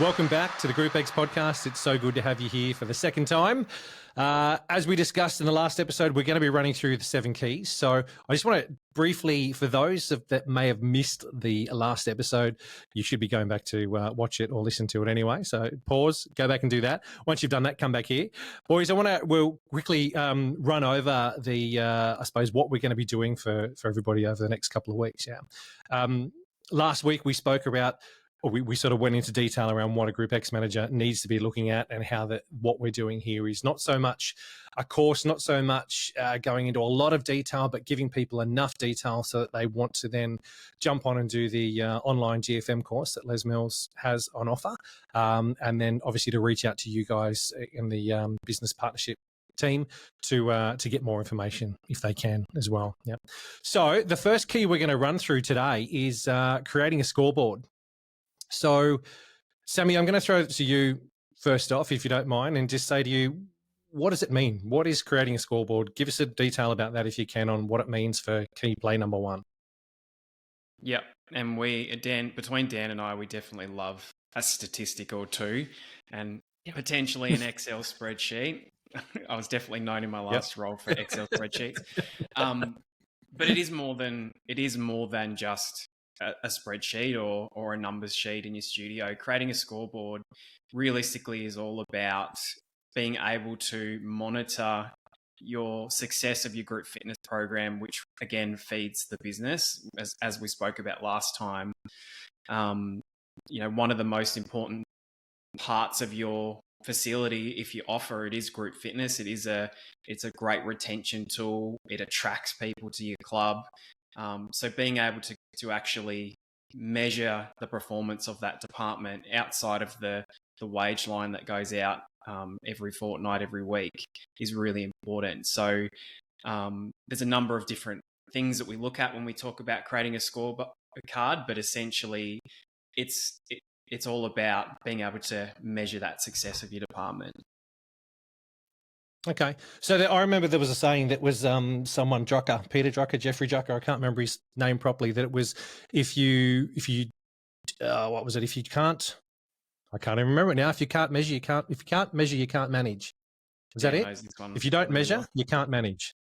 welcome back to the GROUPEX Podcast. It's so good to have you here for the second time. As we discussed in the last episode, we're going to be running through the 7 keys. So I just want to briefly, for those that may have missed the last episode, you should be going back to watch it or listen to it anyway. So pause, go back and do that. Once you've done that, come back here. Boys, we'll quickly run over I suppose, what we're going to be doing for everybody over the next couple of weeks. Yeah. Last week we spoke about, or we sort of went into detail around what a GROUPEX manager needs to be looking at, and how what we're doing here is not so much a course, not so much going into a lot of detail, but giving people enough detail so that they want to then jump on and do the online GFM course that Les Mills has on offer. And then obviously to reach out to you guys in the business partnership team to get more information if they can as well. Yeah. So the first key we're going to run through today is creating a scoreboard. So, Sammy, I'm going to throw it to you first off, if you don't mind, and just say to you, what does it mean? What is creating a scoreboard? Give us a detail about that, if you can, on what it means for key play number 1. Yep. And between Dan and I, we definitely love a statistic or two, and potentially an Excel spreadsheet. I was definitely known in my last role for Excel spreadsheets. But it is more than just a spreadsheet or a numbers sheet in your studio. Creating a scoreboard realistically is all about being able to monitor your success of your group fitness program, which again feeds the business. As we spoke about last time, one of the most important parts of your facility, if you offer it, is group fitness. It's a great retention tool. It attracts people to your club. So being able to actually measure the performance of that department outside of the wage line that goes out every fortnight, every week, is really important. So there's a number of different things that we look at when we talk about creating a scorecard, but essentially it's all about being able to measure that success of your department. Okay. So I remember there was a saying that was someone Drucker, Peter Drucker, Jeffrey Drucker, I can't remember his name properly, that it was if you what was it? If you can't, I can't even remember it now. If you can't measure, you can't. If you can't measure, you can't manage. Is that it? If you don't measure, you can't manage.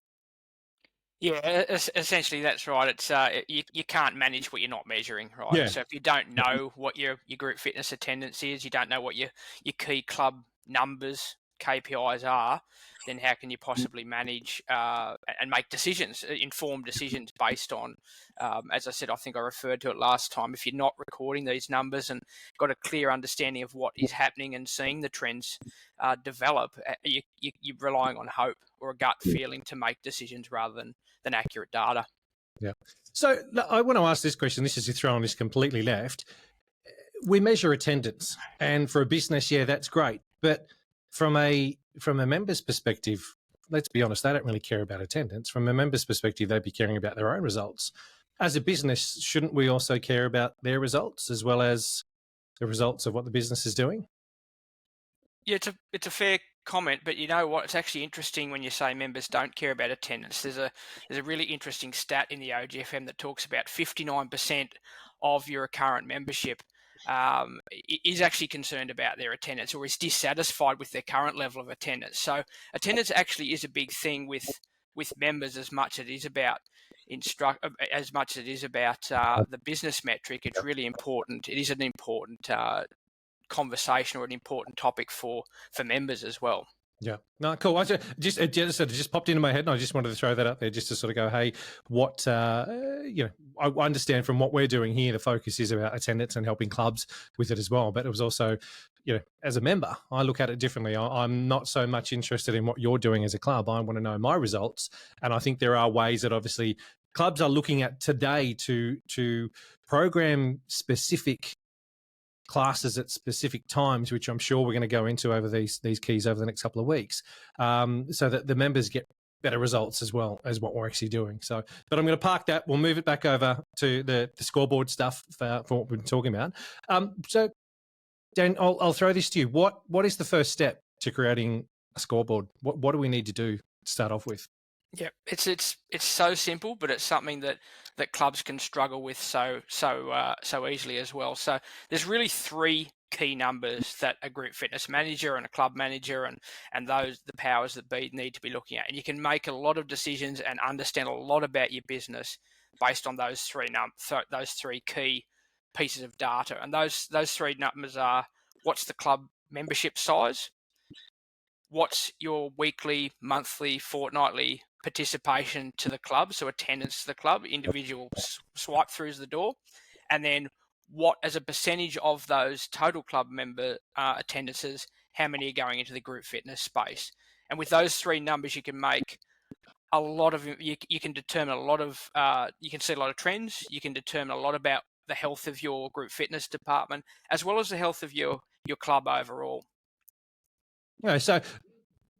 Yeah, essentially that's right. It's you can't manage what you're not measuring, right? Yeah. So if you don't know what your group fitness attendance is, you don't know what your key club numbers, KPIs are, then how can you possibly manage and make decisions, informed decisions based on, as I said, I think I referred to it last time, if you're not recording these numbers and got a clear understanding of what is happening and seeing the trends develop, you're relying on hope or a gut feeling to make decisions rather than accurate data. Yeah. So I want to ask this question. This is throwing this completely left. We measure attendance, and for a business, yeah, that's great. But from a member's perspective, let's be honest, they don't really care about attendance. From a member's perspective, they'd be caring about their own results. As a business, shouldn't we also care about their results as well as the results of what the business is doing? Yeah, it's a fair comment, but you know what? It's actually interesting when you say members don't care about attendance. There's a really interesting stat in the OGFM that talks about 59% of your current membership is actually concerned about their attendance or is dissatisfied with their current level of attendance. So attendance actually is a big thing with members as much as it is about the business metric. It's really important. It is an important conversation or an important topic for members as well. Yeah, no, cool. It just popped into my head, and I just wanted to throw that up there just to sort of go, hey, what I understand from what we're doing here, the focus is about attendance and helping clubs with it as well. But it was also, as a member, I look at it differently. I'm not so much interested in what you're doing as a club. I want to know my results, and I think there are ways that obviously clubs are looking at today to program specific classes at specific times, which I'm sure we're going to go into over these keys over the next couple of weeks, so that the members get better results as well as what we're actually doing. So, but I'm going to park that. We'll move it back over to the scoreboard stuff for what we've been talking about. So, Dan, I'll throw this to you. What is the first step to creating a scoreboard? What do we need to do to start off with? Yeah, it's so simple, but it's something that clubs can struggle with so easily as well. So there's really three key numbers that a group fitness manager and a club manager and the powers that be need to be looking at. And you can make a lot of decisions and understand a lot about your business based on those three key pieces of data. And those three numbers are: what's the club membership size? What's your weekly, monthly, fortnightly participation to the club? So attendance to the club, individual swipe throughs the door. And then what, as a percentage of those total club member attendances, how many are going into the group fitness space? And with those three numbers, you can make a lot of, you can determine a lot of, you can see a lot of trends. You can determine a lot about the health of your group fitness department, as well as the health of your club overall. Okay, so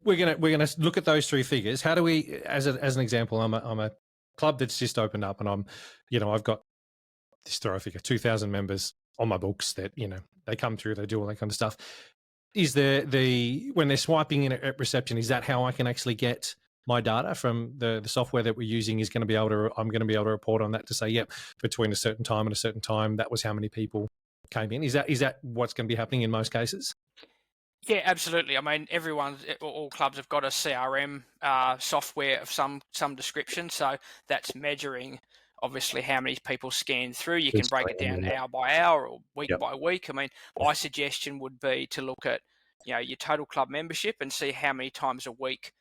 we're gonna look at those three figures. How do we, as an example, I'm a club that's just opened up, and I've got this throw figure 2,000 members on my books that they come through, they do all that kind of stuff. Is there when they're swiping in at reception, is that how I can actually get my data from the software that we're using? I'm going to be able to report on that to say, yep, between a certain time and a certain time, that was how many people came in. Is that what's going to be happening in most cases? Yeah, absolutely. I mean, all clubs have got a CRM software of some description, so that's measuring obviously how many people scan through. You can break it down hour by hour or week by week. I mean, my suggestion would be to look at your total club membership and see how many times a week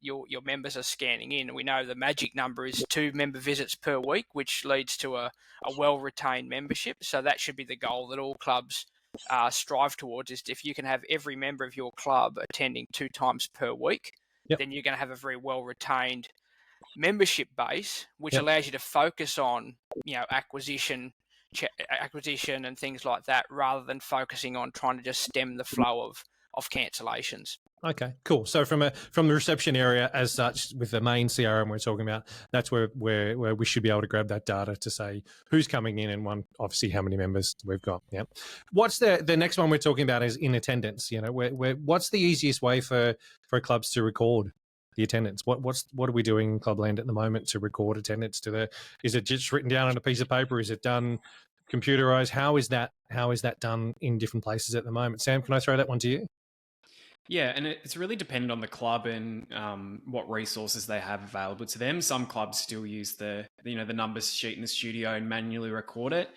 your members are scanning in. And we know the magic number is 2 member visits per week, which leads to a well-retained membership. So that should be the goal that all clubs strive towards, is if you can have every member of your club attending 2 times per week, then you're going to have a very well-retained membership base, which allows you to focus on acquisition and things like that, rather than focusing on trying to just stem the flow of cancellations. Okay, cool. So from the reception area as such, with the main CRM we're talking about, that's where we should be able to grab that data to say who's coming in and obviously how many members we've got. Yeah. What's the next one we're talking about is in attendance. What's the easiest way for clubs to record the attendance? What are we doing in Clubland at the moment to record attendance? Is it just written down on a piece of paper? Is it done computerized? How is that done in different places at the moment? Sam, can I throw that one to you? Yeah, and it's really dependent on the club and what resources they have available to them. Some clubs still use the numbers sheet in the studio and manually record it.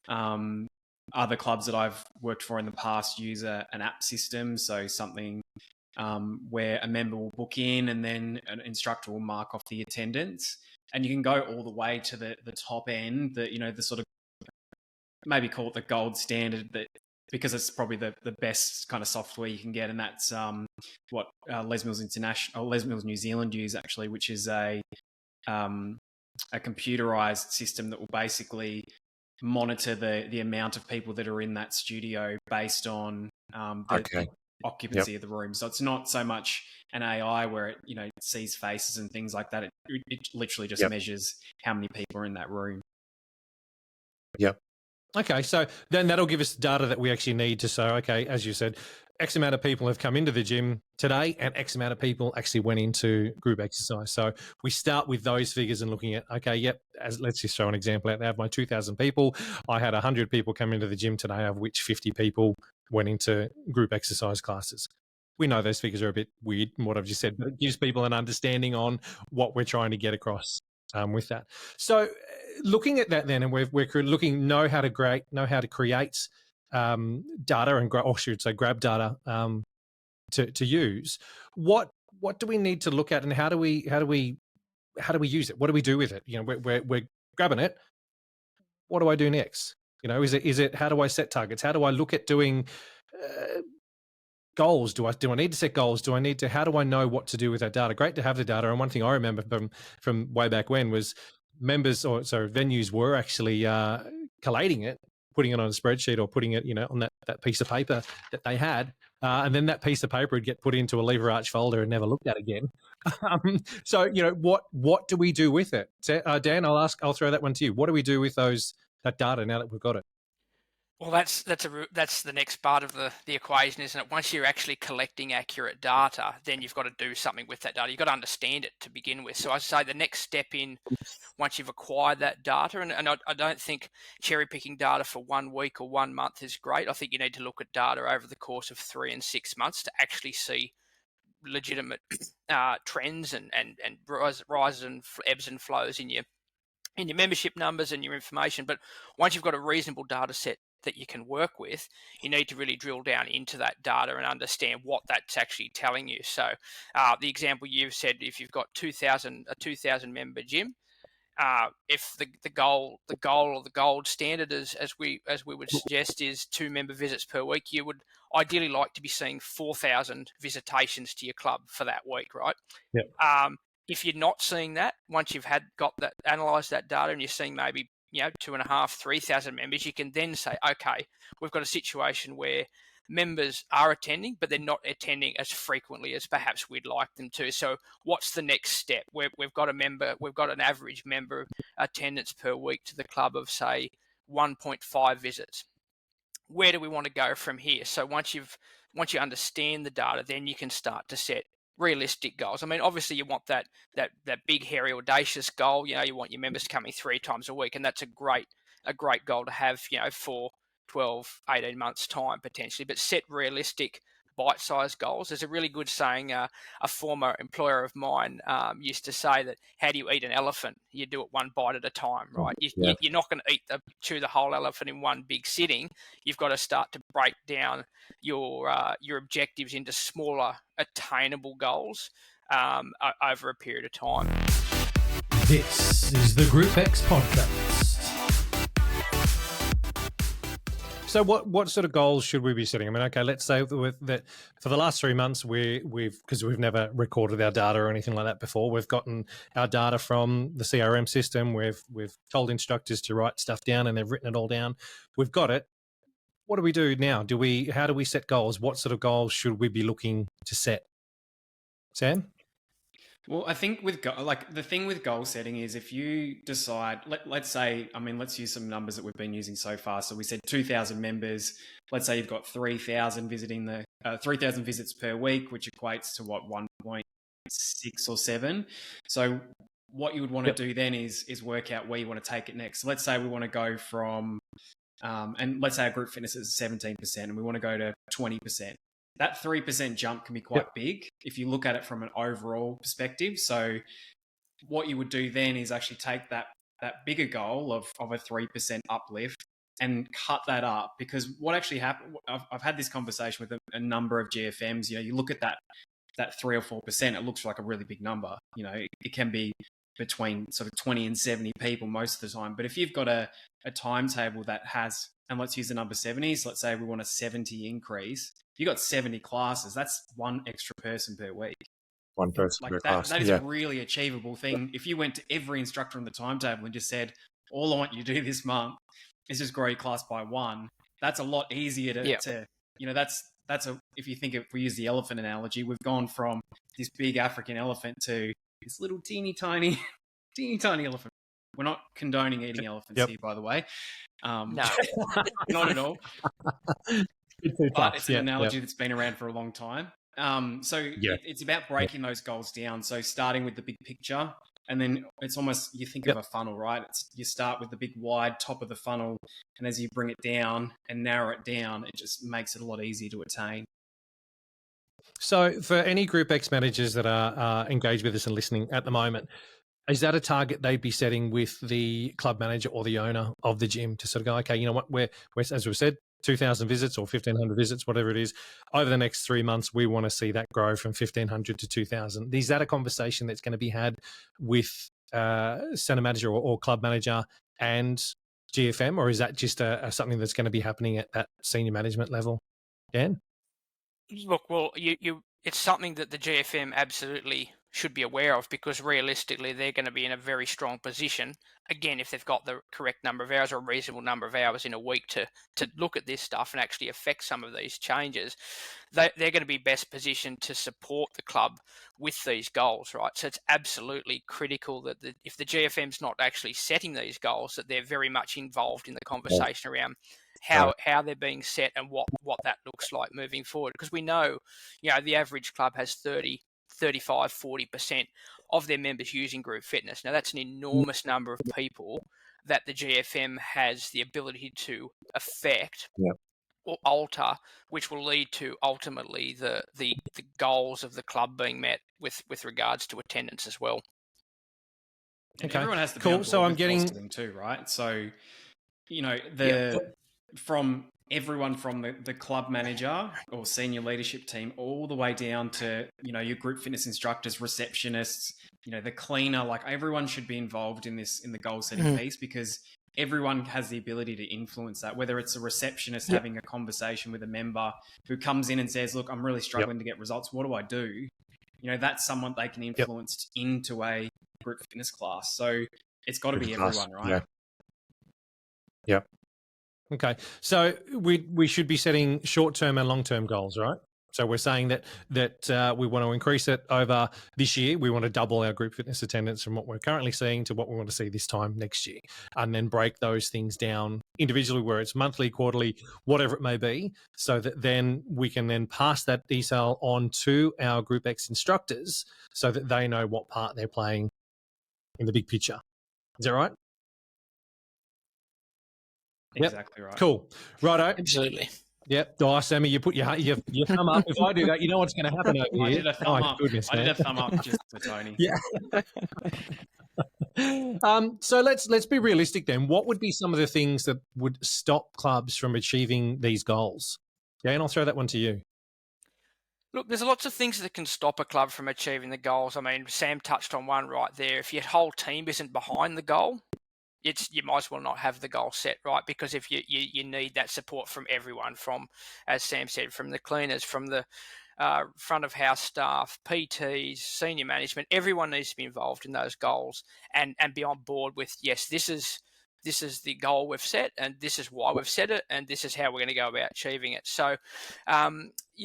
Other clubs that I've worked for in the past use an app system, so something where a member will book in and then an instructor will mark off the attendance. And you can go all the way to the top end, the sort of, maybe call it the gold standard, because it's probably the best kind of software you can get, and that's what Les Mills New Zealand use, actually, which is a computerized system that will basically monitor the amount of people that are in that studio based on the occupancy of the room. So it's not so much an AI where it sees faces and things like that. It literally just measures how many people are in that room. Yep. Okay, so then that'll give us data that we actually need to say, okay, as you said, X amount of people have come into the gym today and X amount of people actually went into group exercise. So we start with those figures and looking at, okay, let's just throw an example out there. I have my 2,000 people. I had 100 people come into the gym today, of which 50 people went into group exercise classes. We know those figures are a bit weird from what I've just said, but it gives people an understanding on what we're trying to get across with that. So looking at that then, and we're looking know how to create data and grab data to use. What do we need to look at, and how do we use it? What do we do with it? We're grabbing it. What do I do next? Is it how do I set targets? How do I look at doing goals? Do I need to set goals? How do I know what to do with that data? Great to have the data. And one thing I remember from way back when was venues were actually collating it, putting it on a spreadsheet or putting it, on that piece of paper that they had. And then that piece of paper would get put into a lever arch folder and never looked at again. So, what do we do with it? Dan, I'll throw that one to you. What do we do with that data now that we've got it? Well, that's the next part of the equation, isn't it? Once you're actually collecting accurate data, then you've got to do something with that data. You've got to understand it to begin with. So I say the next step in, once you've acquired that data, and I don't think cherry picking data for 1 week or 1 month is great. I think you need to look at data over the course of 3 and 6 months to actually see legitimate trends and rises and ebbs and flows in your membership numbers and your information. But once you've got a reasonable data set that you can work with, you need to really drill down into that data and understand what that's actually telling you. So the example you've said, if you've got a 2,000 member gym, if the goal or the gold standard, as we would suggest, is 2 member visits per week, you would ideally like to be seeing 4,000 visitations to your club for that week, right? Yep. If you're not seeing that, once you've analysed that data and you're seeing maybe 2,500, 3,000 members, you can then say, okay, we've got a situation where members are attending, but they're not attending as frequently as perhaps we'd like them to. So what's the next step? We've got an average member attendance per week to the club of, say, 1.5 visits. Where do we want to go from here? So once you understand the data, then you can start to set realistic goals. I mean, obviously you want that big, hairy, audacious goal. You want your members coming 3 times a week, and that's a great goal to have, for 12, 18 months time potentially, but set realistic bite-sized goals. There's a really good saying, a former employer of mine used to say that, how do you eat an elephant? You do it 1 bite at a time, right? You're not going to chew the whole elephant in one big sitting. You've got to start to break down your objectives into smaller, attainable goals over a period of time. This is the GROUPEX Podcast. So what sort of goals should we be setting? I mean, okay, let's say that for the last 3 months, because we've never recorded our data or anything like that before, we've gotten our data from the CRM system. We've told instructors to write stuff down, and they've written it all down. We've got it. What do we do now? How do we set goals? What sort of goals should we be looking to set? Sam? Well, I think the thing with goal setting is, if you decide, let's say, let's use some numbers that we've been using so far. So we said 2,000 members. Let's say you've got 3,000 visiting 3,000 visits per week, which equates to 1.6 or 7. So what you would want to do then is work out where you want to take it next. So let's say we want to go from, and let's say our group fitness is 17%, and we want to go to 20%. That 3% jump can be quite big if you look at it from an overall perspective. So what you would do then is actually take that bigger goal of a 3% uplift and cut that up, because what actually happened, I've had this conversation with a number of GFMs. You look at that 3 or 4%, it looks like a really big number. It can be between sort of 20 and 70 people most of the time. But if you've got a timetable that has, and let's use the number 70s, let's say we want a 70 increase. You got 70 classes. That's 1 extra person per week. 1 person per class. That is a really achievable thing. If you went to every instructor on the timetable and just said, all I want you to do this month is just grow your class by 1, that's a lot easier to if you think, if we use the elephant analogy, we've gone from this big African elephant to this little teeny tiny elephant. We're not condoning eating elephants here, by the way. No, not at all. But it's an analogy that's been around for a long time. It's about breaking those goals down. So starting with the big picture, and then it's almost, you think of a funnel, right? You start with the big wide top of the funnel, and as you bring it down and narrow it down, it just makes it a lot easier to attain. So for any GROUPEX managers that are engaged with us and listening at the moment, is that a target they'd be setting with the club manager or the owner of the gym to sort of go, okay, you know what, we're as we've said, 2,000 visits or 1,500 visits, whatever it is, over the next 3 months, we want to see that grow from 1,500 to 2,000. Is that a conversation that's going to be had with centre manager or club manager and GFM, or is that just something that's going to be happening at that senior management level? Dan? Look, well, it's something that the GFM absolutely should be aware of, because realistically they're going to be in a very strong position, again, if they've got the correct number of hours or a reasonable number of hours in a week to look at this stuff and actually affect some of these changes. They're going to be best positioned to support the club with these goals, right? So it's absolutely critical that if the GFM's not actually setting these goals, that they're very much involved in the conversation around how they're being set and what that looks like moving forward. Because we know, the average club has 30, 35, 40% of their members using group fitness. Now, that's an enormous number of people that the GFM has the ability to affect or alter, which will lead to ultimately the goals of the club being met with regards to attendance as well. And everyone has to be cool. on board So I'm with getting fostering too, right? So, from everyone from the club manager or senior leadership team all the way down to, your group fitness instructors, receptionists, the cleaner, like everyone should be involved in the goal setting piece, because everyone has the ability to influence that, whether it's a receptionist having a conversation with a member who comes in and says, look, I'm really struggling to get results. What do I do? That's someone they can influence into a group fitness class. So it's got to be everyone, right? Yeah. Okay. So we should be setting short-term and long-term goals, right? So we're saying that we want to increase it over this year. We want to double our group fitness attendance from what we're currently seeing to what we want to see this time next year, and then break those things down individually, where it's monthly, quarterly, whatever it may be, so that then we can then pass that detail on to our GROUPEX instructors so that they know what part they're playing in the big picture. Is that right? Exactly right. Cool. Righto. Absolutely. Yep. Oh, Sammy, you put your thumb up. If I do that, you know what's going to happen over here. I did a thumb up. Goodness, I did a thumb up just for Tony. Yeah. So let's be realistic then. What would be some of the things that would stop clubs from achieving these goals? Yeah, and I'll throw that one to you. Look, there's lots of things that can stop a club from achieving the goals. I mean, Sam touched on one right there. If your whole team isn't behind the goal, you might as well not have the goal set, right? Because if you need that support from everyone, from, as Sam said, from the cleaners, from the front of house staff, PTs, senior management, everyone needs to be involved in those goals and be on board with, yes, this is the goal we've set, and this is why we've set it, and this is how we're going to go about achieving it. So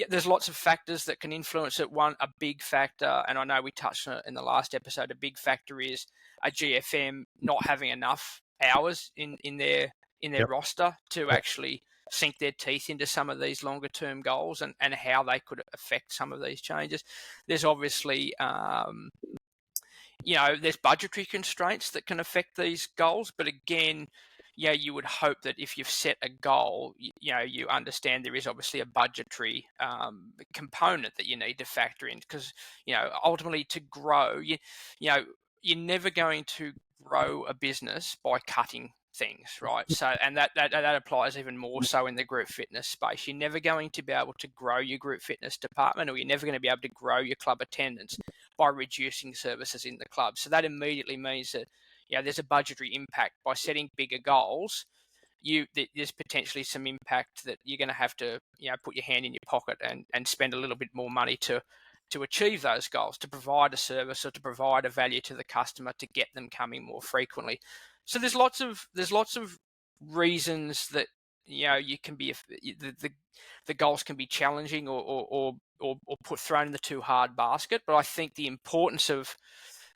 there's lots of factors that can influence it. A big factor, and I know we touched on it in the last episode, a big factor is a GFM not having enough hours in their roster to actually sink their teeth into some of these longer term goals and how they could affect some of these changes. There's obviously there's budgetary constraints that can affect these goals, but again, you would hope that if you've set a goal, you understand there is obviously a budgetary component that you need to factor in, because ultimately to grow, you're never going to grow a business by cutting things, right? So, and that applies even more so in the group fitness space. You're never going to be able to grow your group fitness department, or you're never going to be able to grow your club attendance by reducing services in the club. So that immediately means that there's a budgetary impact by setting bigger goals. There's potentially some impact that you're going to have to put your hand in your pocket and spend a little bit more money to achieve those goals, to provide a service or to provide a value to the customer to get them coming more frequently. So there's lots of reasons that you can be the goals can be challenging or thrown in the too hard basket. But I think the importance of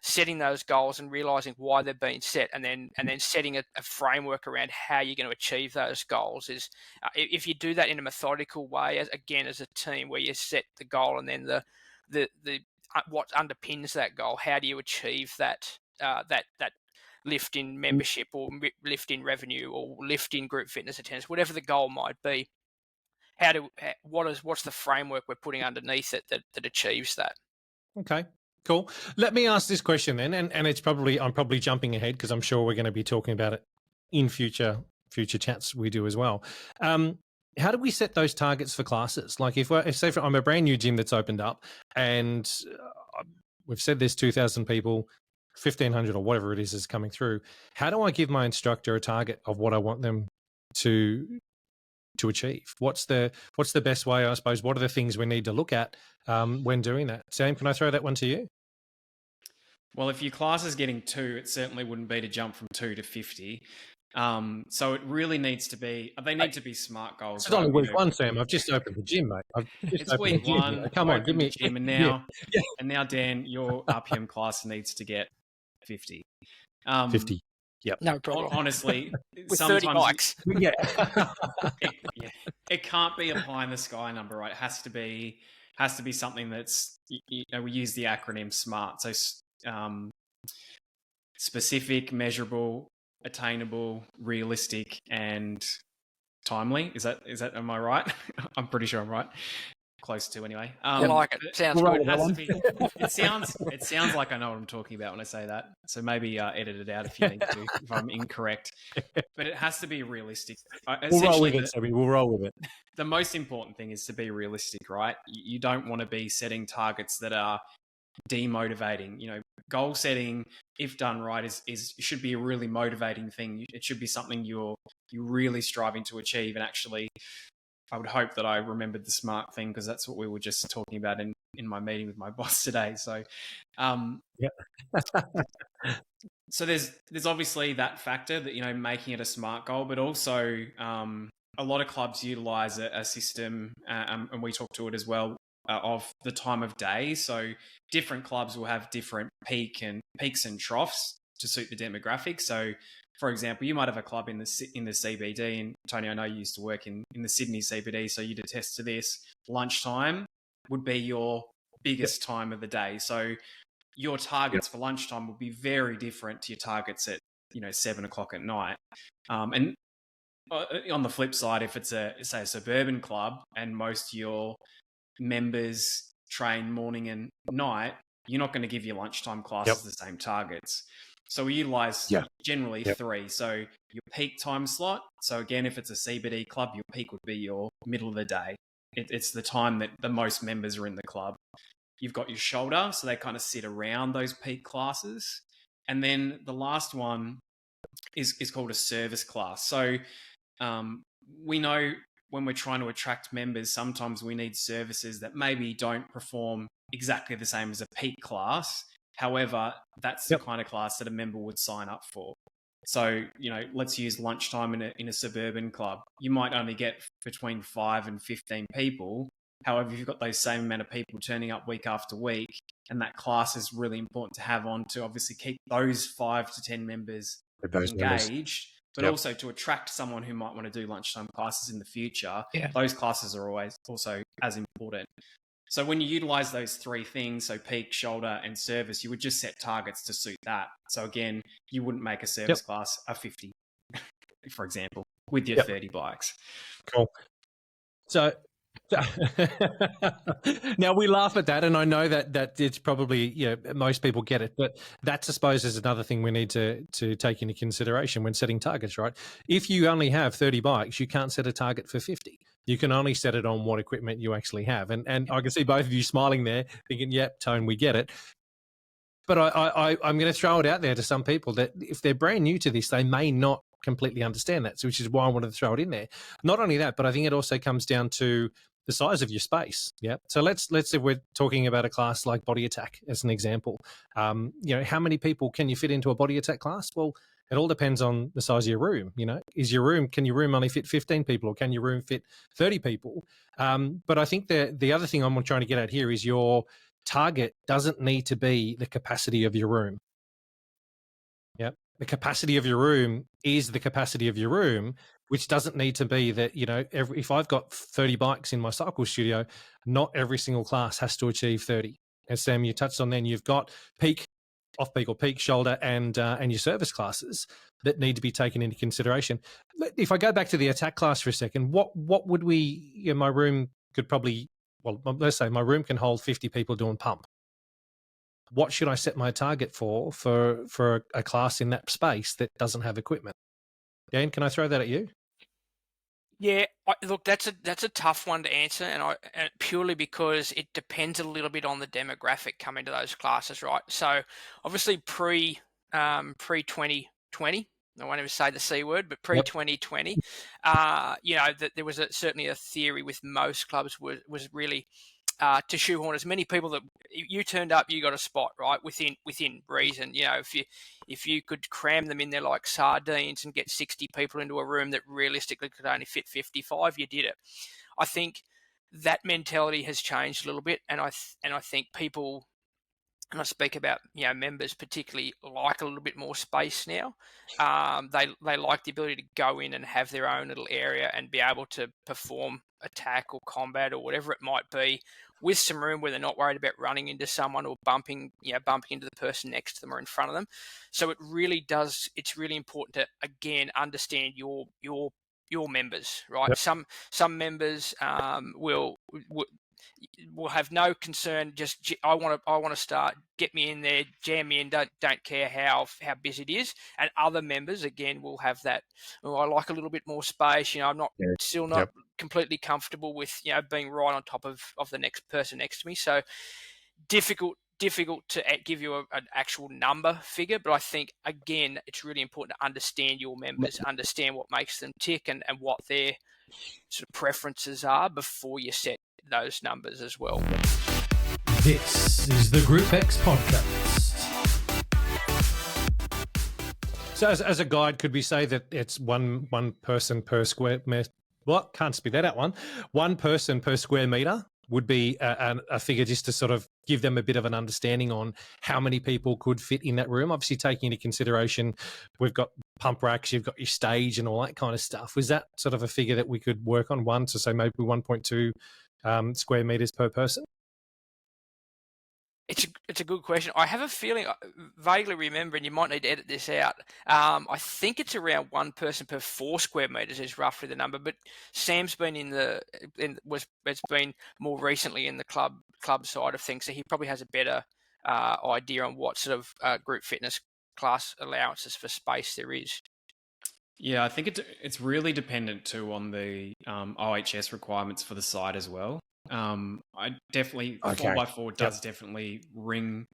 setting those goals and realizing why they're being set, and then setting a framework around how you're going to achieve those goals is, if you do that in a methodical way, as a team, where you set the goal and then the what underpins that goal, how do you achieve that lift in membership or lift in revenue or lift in group fitness attendance, whatever the goal might be. What's the framework we're putting underneath it that achieves that? Okay, cool. Let me ask this question then, and I'm probably jumping ahead because I'm sure we're going to be talking about it in future chats we do as well. How do we set those targets for classes? Like if I'm a brand new gym that's opened up and we've said there's 2,000 people, 1,500 or whatever it is coming through. How do I give my instructor a target of what I want them to achieve? What's the best way, I suppose? What are the things we need to look at when doing that? Sam, can I throw that one to you? Well, if your class is getting 2, it certainly wouldn't be to jump from 2 to 50. So it really needs to be, they need to be SMART goals. It's only week 1, Sam. I've just opened the gym, mate. It's week 1. Come on, give me the gym. And now, Dan, your RPM class needs to get 50. 50. No problem. Honestly, With 30 bikes. Yeah. It can't be a pie in the sky number, right? It has to be something that's, we use the acronym SMART. So specific, measurable, attainable, realistic, and timely. Is that am I right? I'm pretty sure I'm right. Close to anyway. I like it. Sounds good. It sounds like I know what I'm talking about when I say that. So maybe edit it out if you need to, if I'm incorrect. But it has to be realistic. We'll roll with it, Sammy. We'll roll with it. The most important thing is to be realistic, right? You don't want to be setting targets that are demotivating. Goal setting, if done right, is should be a really motivating thing. It should be something you're really striving to achieve. And actually, I would hope that I remembered the SMART thing, because that's what we were just talking about in my meeting with my boss today. So, so there's obviously that factor that, making it a SMART goal, but also a lot of clubs utilize a system, and we talk to it as well, of the time of day. So different clubs will have different peaks and troughs to suit the demographic. So, for example, you might have a club in the CBD, and Tony, I know you used to work in the Sydney CBD, so you'd attest to this. Lunchtime would be your biggest time of the day. So your targets for lunchtime will be very different to your targets at 7 o'clock at night. And on the flip side, if it's a suburban club and most of your members train morning and night, you're not going to give your lunchtime classes the same targets. So we utilize generally 3. So your peak time slot. So again, if it's a CBD club, your peak would be your middle of the day. It's the time that the most members are in the club. You've got your shoulder, so they kind of sit around those peak classes. And then the last one is called a service class. So we know when we're trying to attract members, sometimes we need services that maybe don't perform exactly the same as a peak class. However, that's the kind of class that a member would sign up for. So, let's use lunchtime in a suburban club. You might only get between 5 and 15 people. However, if you've got those same amount of people turning up week after week, and that class is really important to have on to obviously keep those 5 to 10 members engaged, but also to attract someone who might want to do lunchtime classes in the future. Those classes are always also as important. So when you utilize those 3 things, so peak, shoulder, and service, you would just set targets to suit that. So again, you wouldn't make a service class a 50, for example, with your 30 bikes. Cool. So now we laugh at that, and I know that it's probably, most people get it, but that, I suppose, is another thing we need to take into consideration when setting targets, right? If you only have 30 bikes, you can't set a target for 50. You can only set it on what equipment you actually have. And I can see both of you smiling there, thinking, yep, Tone, we get it. But I'm going to throw it out there to some people that if they're brand new to this, they may not completely understand that, which is why I wanted to throw it in there. Not only that, but I think it also comes down to the size of your space. Yeah. So let's say we're talking about a class like body attack as an example. How many people can you fit into a body attack class? Well, it all depends on the size of your room. Can your room only fit 15 people, or can your room fit 30 people? But I think the other thing I'm trying to get at here is your target doesn't need to be the capacity of your room. Yeah. The capacity of your room is the capacity of your room, which doesn't need to be that, if I've got 30 bikes in my cycle studio, not every single class has to achieve 30. As Sam, you touched on, then you've got peak, off-peak or peak, shoulder, and your service classes that need to be taken into consideration. If I go back to the attack class for a second, what would we, my room could probably, let's say my room can hold 50 people doing pump. What should I set my target for a class in that space that doesn't have equipment? Dan, can I throw that at you? Yeah, look, that's a tough one to answer, and purely because it depends a little bit on the demographic coming to those classes, right? So obviously pre 2020, I won't even say the C word, but pre 2020, that there was certainly a theory with most clubs was really to shoehorn as many people that you turned up, you got a spot, right, within reason. If you could cram them in there like sardines and get 60 people into a room that realistically could only fit 55, you did it. I think that mentality has changed a little bit, and I think people and I speak about, members particularly like a little bit more space now. They like the ability to go in and have their own little area and be able to perform attack or combat or whatever it might be with some room where they're not worried about running into someone or bumping into the person next to them or in front of them. So it's really important to, again, understand your members, right? Yep. Some members will have no concern. Just I want to start. Get me in there, jam me in. Don't care how busy it is. And other members again will have that. Oh, I like a little bit more space. I'm not still not completely comfortable with being right on top of the next person next to me. So difficult to give you an actual number figure, but I think again it's really important to understand your members, understand what makes them tick and what their sort of preferences are before you set those numbers as well. This is the GROUPEX Podcast. So as a guide, could we say that it's one person per square meter? What? Can't speak that out one. One person per square meter would be a figure just to sort of give them a bit of an understanding on how many people could fit in that room. Obviously, taking into consideration, we've got pump racks, you've got your stage and all that kind of stuff. Was that sort of a figure that we could work on one to say maybe 1.2 square meters per person? It's a good question. I have a feeling, I vaguely remember, and you might need to edit this out. I think it's around one person per 4 square meters is roughly the number. But Sam's been it's been more recently in the club side of things, so he probably has a better idea on what sort of group fitness class allowances for space there is. Yeah, I think it's really dependent too on the OHS requirements for the site as well. I definitely 4x4 does definitely ring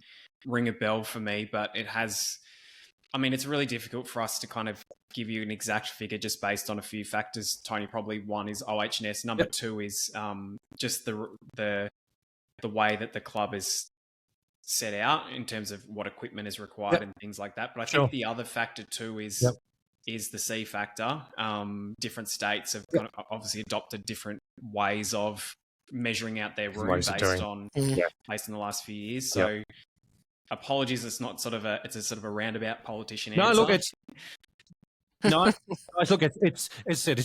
a bell for me, but it's really difficult for us to kind of give you an exact figure just based on a few factors. Tony, probably one is OHS. Number two is just the way that the club is set out in terms of what equipment is required and things like that. But I think the other factor too is the C factor. Different states have kind of obviously adopted different ways of measuring out their room based on the last few years. So apologies, it's a sort of a roundabout politician answer. Look, it's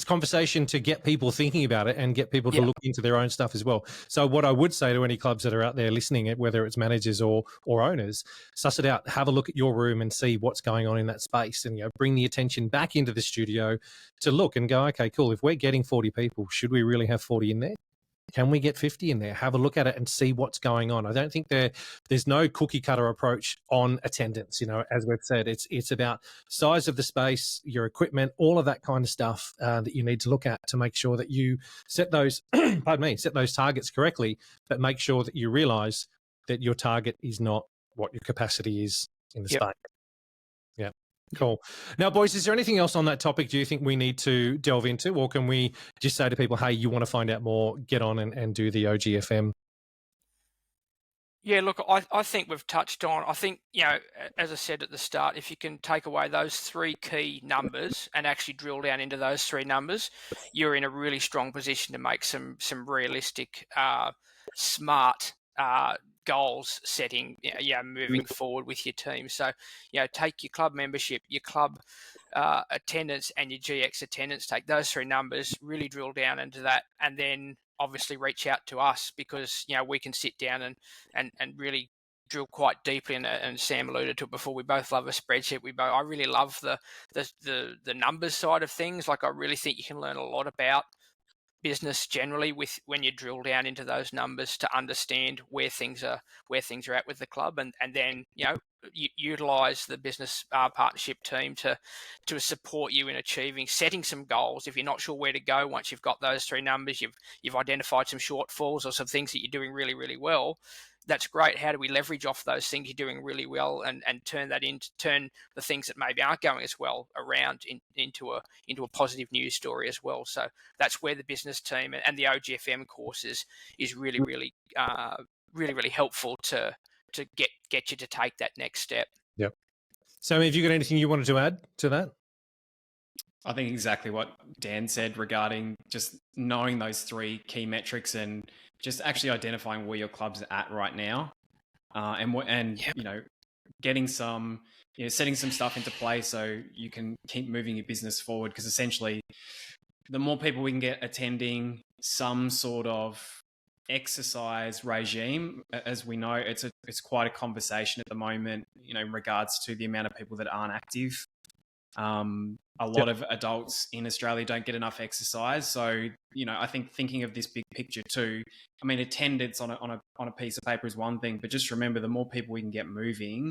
conversation to get people thinking about it and get people to look into their own stuff as well. So what I would say to any clubs that are out there listening, whether it's managers or owners, suss it out, have a look at your room and see what's going on in that space, and bring the attention back into the studio to look and go, okay, cool. If we're getting 40 people, should we really have 40 in there? Can we get 50 in there? Have a look at it and see what's going on. I don't think there's no cookie cutter approach on attendance. As we've said, it's about size of the space, your equipment, all of that kind of stuff that you need to look at to make sure that you set those, set those targets correctly, but make sure that you realize that your target is not what your capacity is in the space. Yeah. Cool. Now, boys, is there anything else on that topic do you think we need to delve into, or can we just say to people, hey, you want to find out more, get on and do the OGFM? Yeah, look, I think we've touched on, I think, as I said at the start, if you can take away those 3 key numbers and actually drill down into those 3 numbers, you're in a really strong position to make some realistic, smart goals setting, moving forward with your team. So, take your club membership, your club attendance, and your GX attendance. Take those 3 numbers, really drill down into that, and then obviously reach out to us because we can sit down and really drill quite deeply. And Sam alluded to it before. We both love a spreadsheet. I really love the numbers side of things. Like, I really think you can learn a lot about business generally when you drill down into those numbers to understand where things are at with the club, and then utilize the business partnership team to support you in setting some goals. If you're not sure where to go once you've got those 3 numbers, you've identified some shortfalls or some things that you're doing really, really well. That's great. How do we leverage off those things you're doing really well and turn the things that maybe aren't going as well around into a positive news story as well? So that's where the business team and the OGFM course is really, really, really, really helpful to get you to take that next step. Yep. So have you got anything you wanted to add to that? I think exactly what Dan said regarding just knowing those 3 key metrics and just actually identifying where your club's at right now. and Yep. you know, getting some, you know, setting some stuff into place so you can keep moving your business forward. Because essentially, the more people we can get attending some sort of exercise regime, as we know, it's quite a conversation at the moment, you know, in regards to the amount of people that aren't active. A lot of adults in Australia don't get enough exercise. So, you know, I think thinking of this big picture too, I mean, attendance on a piece of paper is one thing, but just remember, the more people we can get moving,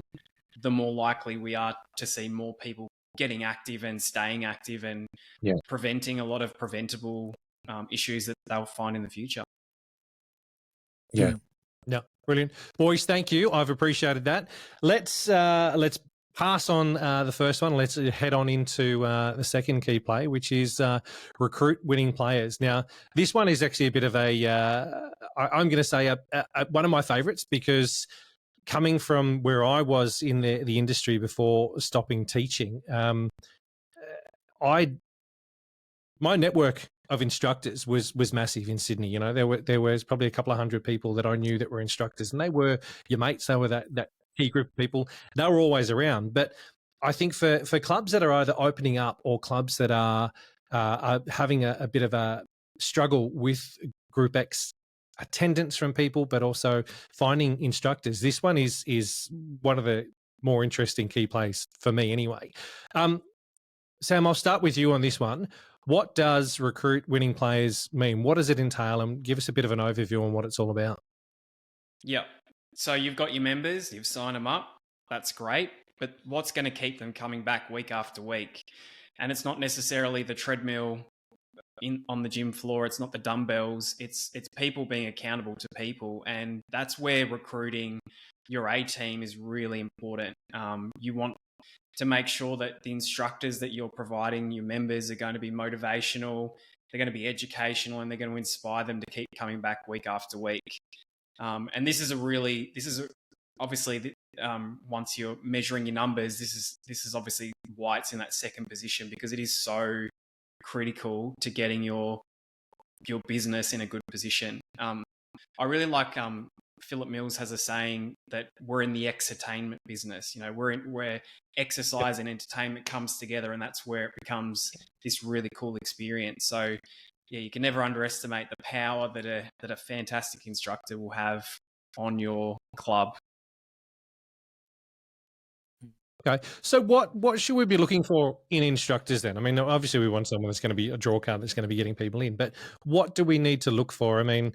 the more likely we are to see more people getting active and staying active and preventing a lot of preventable issues that they'll find in the future. Yeah. Yeah, brilliant, boys. Thank you. I've appreciated that. Let's pass on the first one. Let's head on into the second key play, which is recruit winning players. Now, this one is actually a bit of a I'm going to say one of my favourites, because coming from where I was in the industry before stopping teaching, my network of instructors was massive in Sydney. You know, there was probably a couple of hundred people that I knew that were instructors, and they were your mates. They were that key group of people. They were always around. But I think for clubs that are either opening up or clubs that are having a bit of a struggle with GROUPEX attendance from people, but also finding instructors, this one is one of the more interesting key plays for me anyway. Sam, I'll start with you on this one. What does recruit winning players mean? What does it entail? And give us a bit of an overview on what it's all about. Yep. So you've got your members, you've signed them up. That's great. But what's going to keep them coming back week after week? And it's not necessarily the treadmill on the gym floor. It's not the dumbbells. It's people being accountable to people. And that's where recruiting your A team is really important. You want to make sure that the instructors that you're providing your members are going to be motivational, they're going to be educational, and they're going to inspire them to keep coming back week after week. And this is obviously once you're measuring your numbers, this is obviously why it's in that second position, because it is so critical to getting your business in a good position. I really like Philip Mills has a saying that we're in the exertainment business. You know, where exercise and entertainment comes together, and that's where it becomes this really cool experience. So yeah, you can never underestimate the power that a fantastic instructor will have on your club. Okay, so what should we be looking for in instructors then? I mean, obviously we want someone that's going to be a draw card that's going to be getting people in, but what do we need to look for? I mean,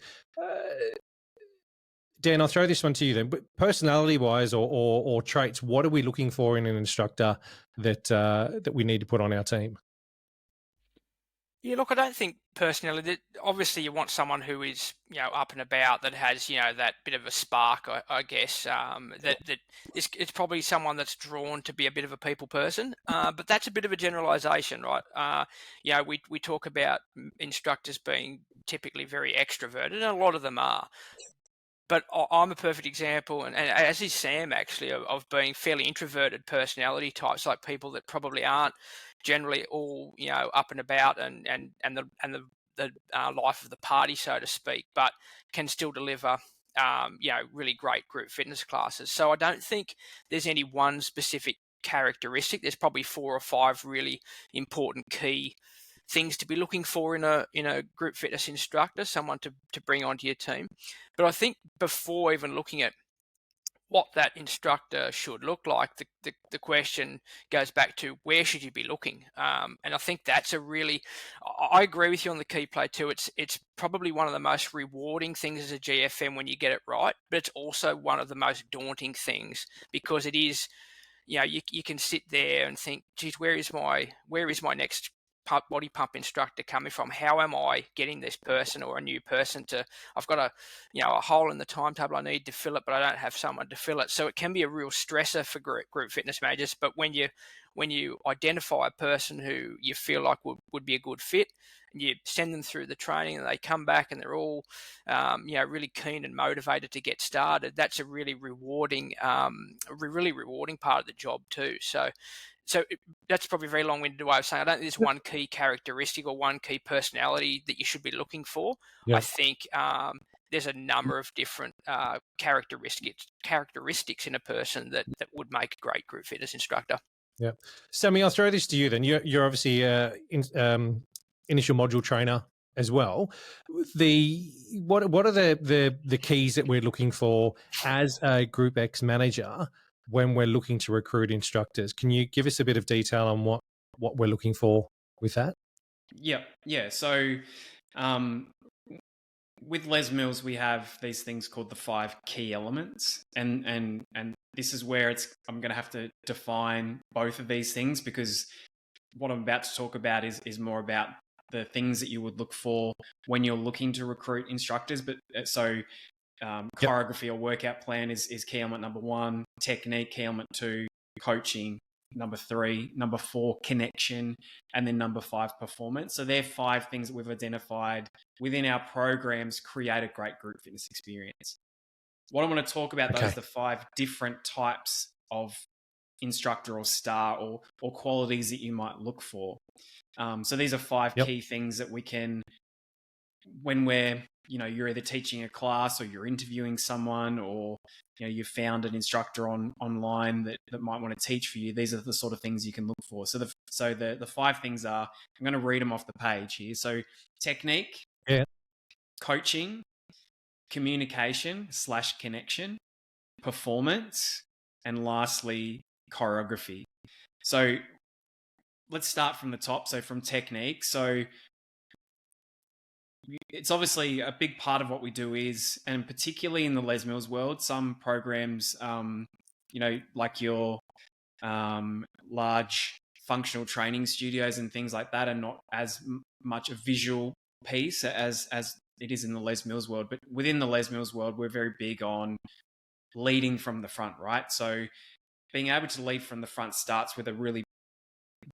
Dan, I'll throw this one to you then. But personality-wise or traits, what are we looking for in an instructor that we need to put on our team? Yeah, look, I don't think personality. Obviously, you want someone who is, up and about, that has, that bit of a spark. I guess it's probably someone that's drawn to be a bit of a people person. But that's a bit of a generalisation, right? We talk about instructors being typically very extroverted, and a lot of them are. But I'm a perfect example, and as is Sam actually, of being fairly introverted personality types, like people that probably aren't generally all up and about and the life of the party, so to speak, but can still deliver really great group fitness classes. So I don't think there's any one specific characteristic. There's probably 4 or 5 really important key things to be looking for in a group fitness instructor, someone to bring onto your team. But I think before even looking at what that instructor should look like, the question goes back to where should you be looking? And I think that's I agree with you on the key play too. It's probably one of the most rewarding things as a GFM when you get it right, but it's also one of the most daunting things, because it is, you can sit there and think, geez, where is my next body pump instructor coming from? How am I getting this person or a new person I've got a hole in the timetable, I need to fill it, but I don't have someone to fill it. So it can be a real stressor for group fitness managers. But when you identify a person who you feel like would be a good fit, and you send them through the training and they come back and they're all really keen and motivated to get started, that's a really rewarding part of the job too. So that's probably a very long-winded way of saying I don't think there's one key characteristic or one key personality that you should be looking for. Yeah. I think there's a number of different characteristics in a person that would make a great group fitness instructor. Yeah. Sammy, I'll throw this to you then. You're obviously initial module trainer as well. What are the keys that we're looking for as a GROUPEX manager when we're looking to recruit instructors? Can you give us a bit of detail on what we're looking for with that? Yeah. So with Les Mills, we have these things called the 5 key elements, and this is where I'm going to have to define both of these things, because what I'm about to talk about is more about the things that you would look for when you're looking to recruit instructors. But choreography or workout plan is key element number 1, technique key element 2, coaching number 3, number 4 connection, and then number 5 performance. So they're 5 things that we've identified within our programs create a great group fitness experience. What I want to talk about, though, is the 5 different types of instructor or star or qualities that you might look for. So these are 5 key things that we can, when you're either teaching a class or you're interviewing someone, or you've found an instructor online that might want to teach for you. These are the sort of things you can look for. So the 5 things are, I'm going to read them off the page here. So technique, coaching, communication / connection, performance, and lastly, choreography. So let's start from the top. So from technique. So it's obviously a big part of what we do is, and particularly in the Les Mills world, some programs, like your large functional training studios and things like that are not as much a visual piece as it is in the Les Mills world. But within the Les Mills world, we're very big on leading from the front, right? So being able to lead from the front starts with a really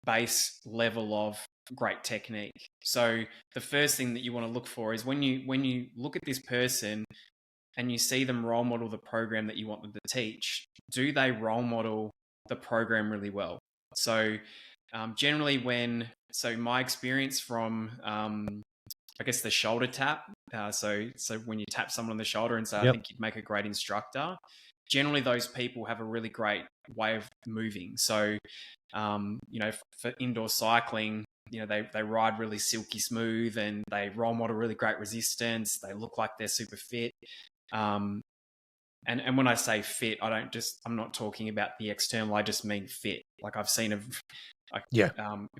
base level of great technique. So the first thing that you want to look for is when you look at this person and you see them role model the program that you want them to teach, do they role model the program really well? So generally my experience from I guess the shoulder tap, so when you tap someone on the shoulder and say, I think you'd make a great instructor, generally those people have a really great way of moving. So for indoor cycling, they ride really silky smooth and they role model really great resistance. They look like they're super fit. And when I say fit, I'm not talking about the external. I just mean fit. Like I've seen if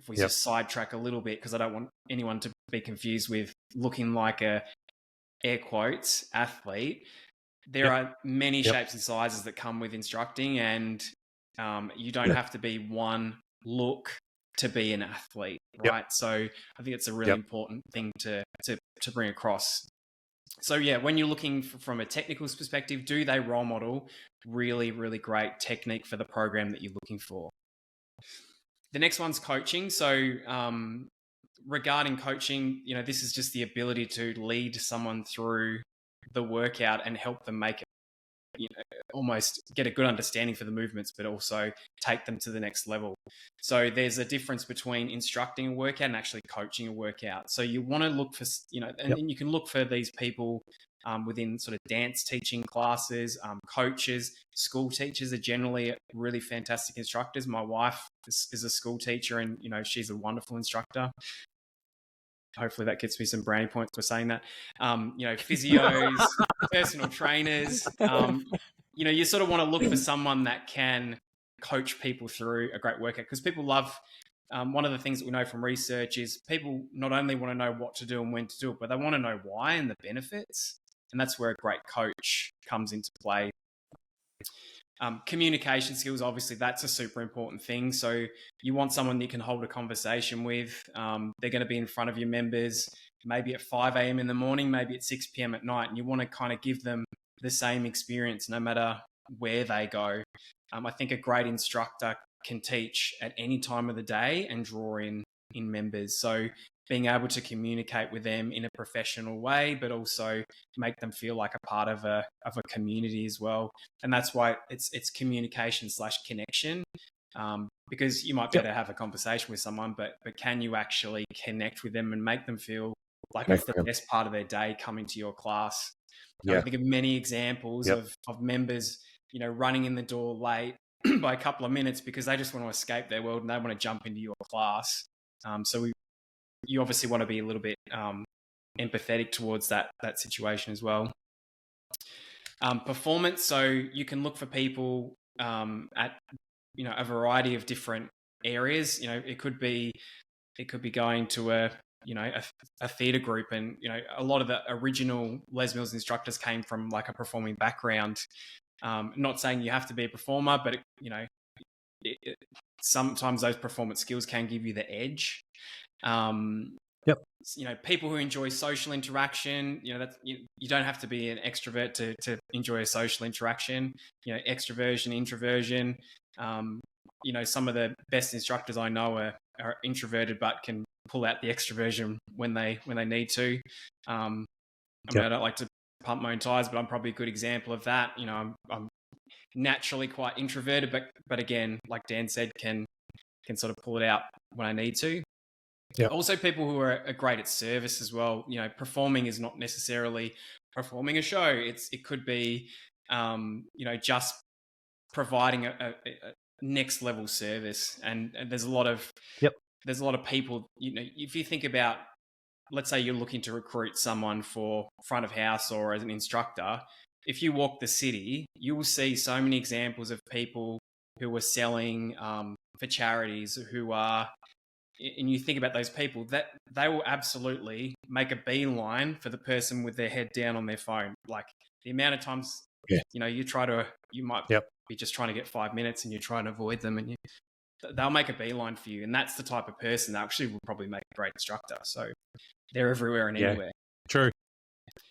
we just sidetrack a little bit, because I don't want anyone to be confused with looking like a air quotes athlete. There are many shapes and sizes that come with instructing, and you don't have to be one look to be an athlete, right? So I think it's a really important thing to bring across. So when you're looking from a technical perspective, do they role model really, really great technique for the program that you're looking for? The next one's coaching. So regarding coaching, this is just the ability to lead someone through the workout and help them make it, almost get a good understanding for the movements, but also take them to the next level. So there's a difference between instructing a workout and actually coaching a workout. So you want to look for, and you can look for these people within sort of dance teaching classes, coaches, school teachers are generally really fantastic instructors. My wife is a school teacher, and she's a wonderful instructor. Hopefully that gets me some brownie points for saying that. Physios, personal trainers, you sort of want to look for someone that can coach people through a great workout, because people love, one of the things that we know from research is people not only want to know what to do and when to do it, but they want to know why and the benefits. And that's where a great coach comes into play. Communication skills, obviously, that's a super important thing. So you want someone that you can hold a conversation with. They're going to be in front of your members, maybe at 5 a.m. in the morning, maybe at 6 p.m. at night. And you want to kind of give them the same experience no matter where they go. I think a great instructor can teach at any time of the day and draw in members. So being able to communicate with them in a professional way, but also make them feel like a part of a community as well. And that's why it's communication / connection, because you might be able to have a conversation with someone, but can you actually connect with them and make them feel like it's the best part of their day coming to your class? I think of many examples of members, running in the door late by a couple of minutes because they just want to escape their world and they want to jump into your class. So you obviously want to be a little bit empathetic towards that situation as well. Performance. So you can look for people at a variety of different areas. It could be going to a theatre group, and a lot of the original Les Mills instructors came from like a performing background. Not saying you have to be a performer, but sometimes those performance skills can give you the edge. People who enjoy social interaction, you don't have to be an extrovert to enjoy a social interaction. Extroversion, introversion. Some of the best instructors I know are introverted but can pull out the extroversion when they need to. I don't like to pump my own tires, but I'm probably a good example of that. I'm naturally quite introverted, but again, like Dan said, can sort of pull it out when I need to. Yeah. Also, people who are great at service as well. Performing is not necessarily performing a show. It could be, just providing a next level service. And there's a lot of people. If you think about, let's say you're looking to recruit someone for front of house or as an instructor. If you walk the city, you will see so many examples of people who are selling for charities who are. And you think about those people, that they will absolutely make a beeline for the person with their head down on their phone. Like the amount of times, you might be just trying to get 5 minutes and you're trying to avoid them, and they'll make a beeline for you. And that's the type of person that actually will probably make a great instructor. So they're everywhere and anywhere. True.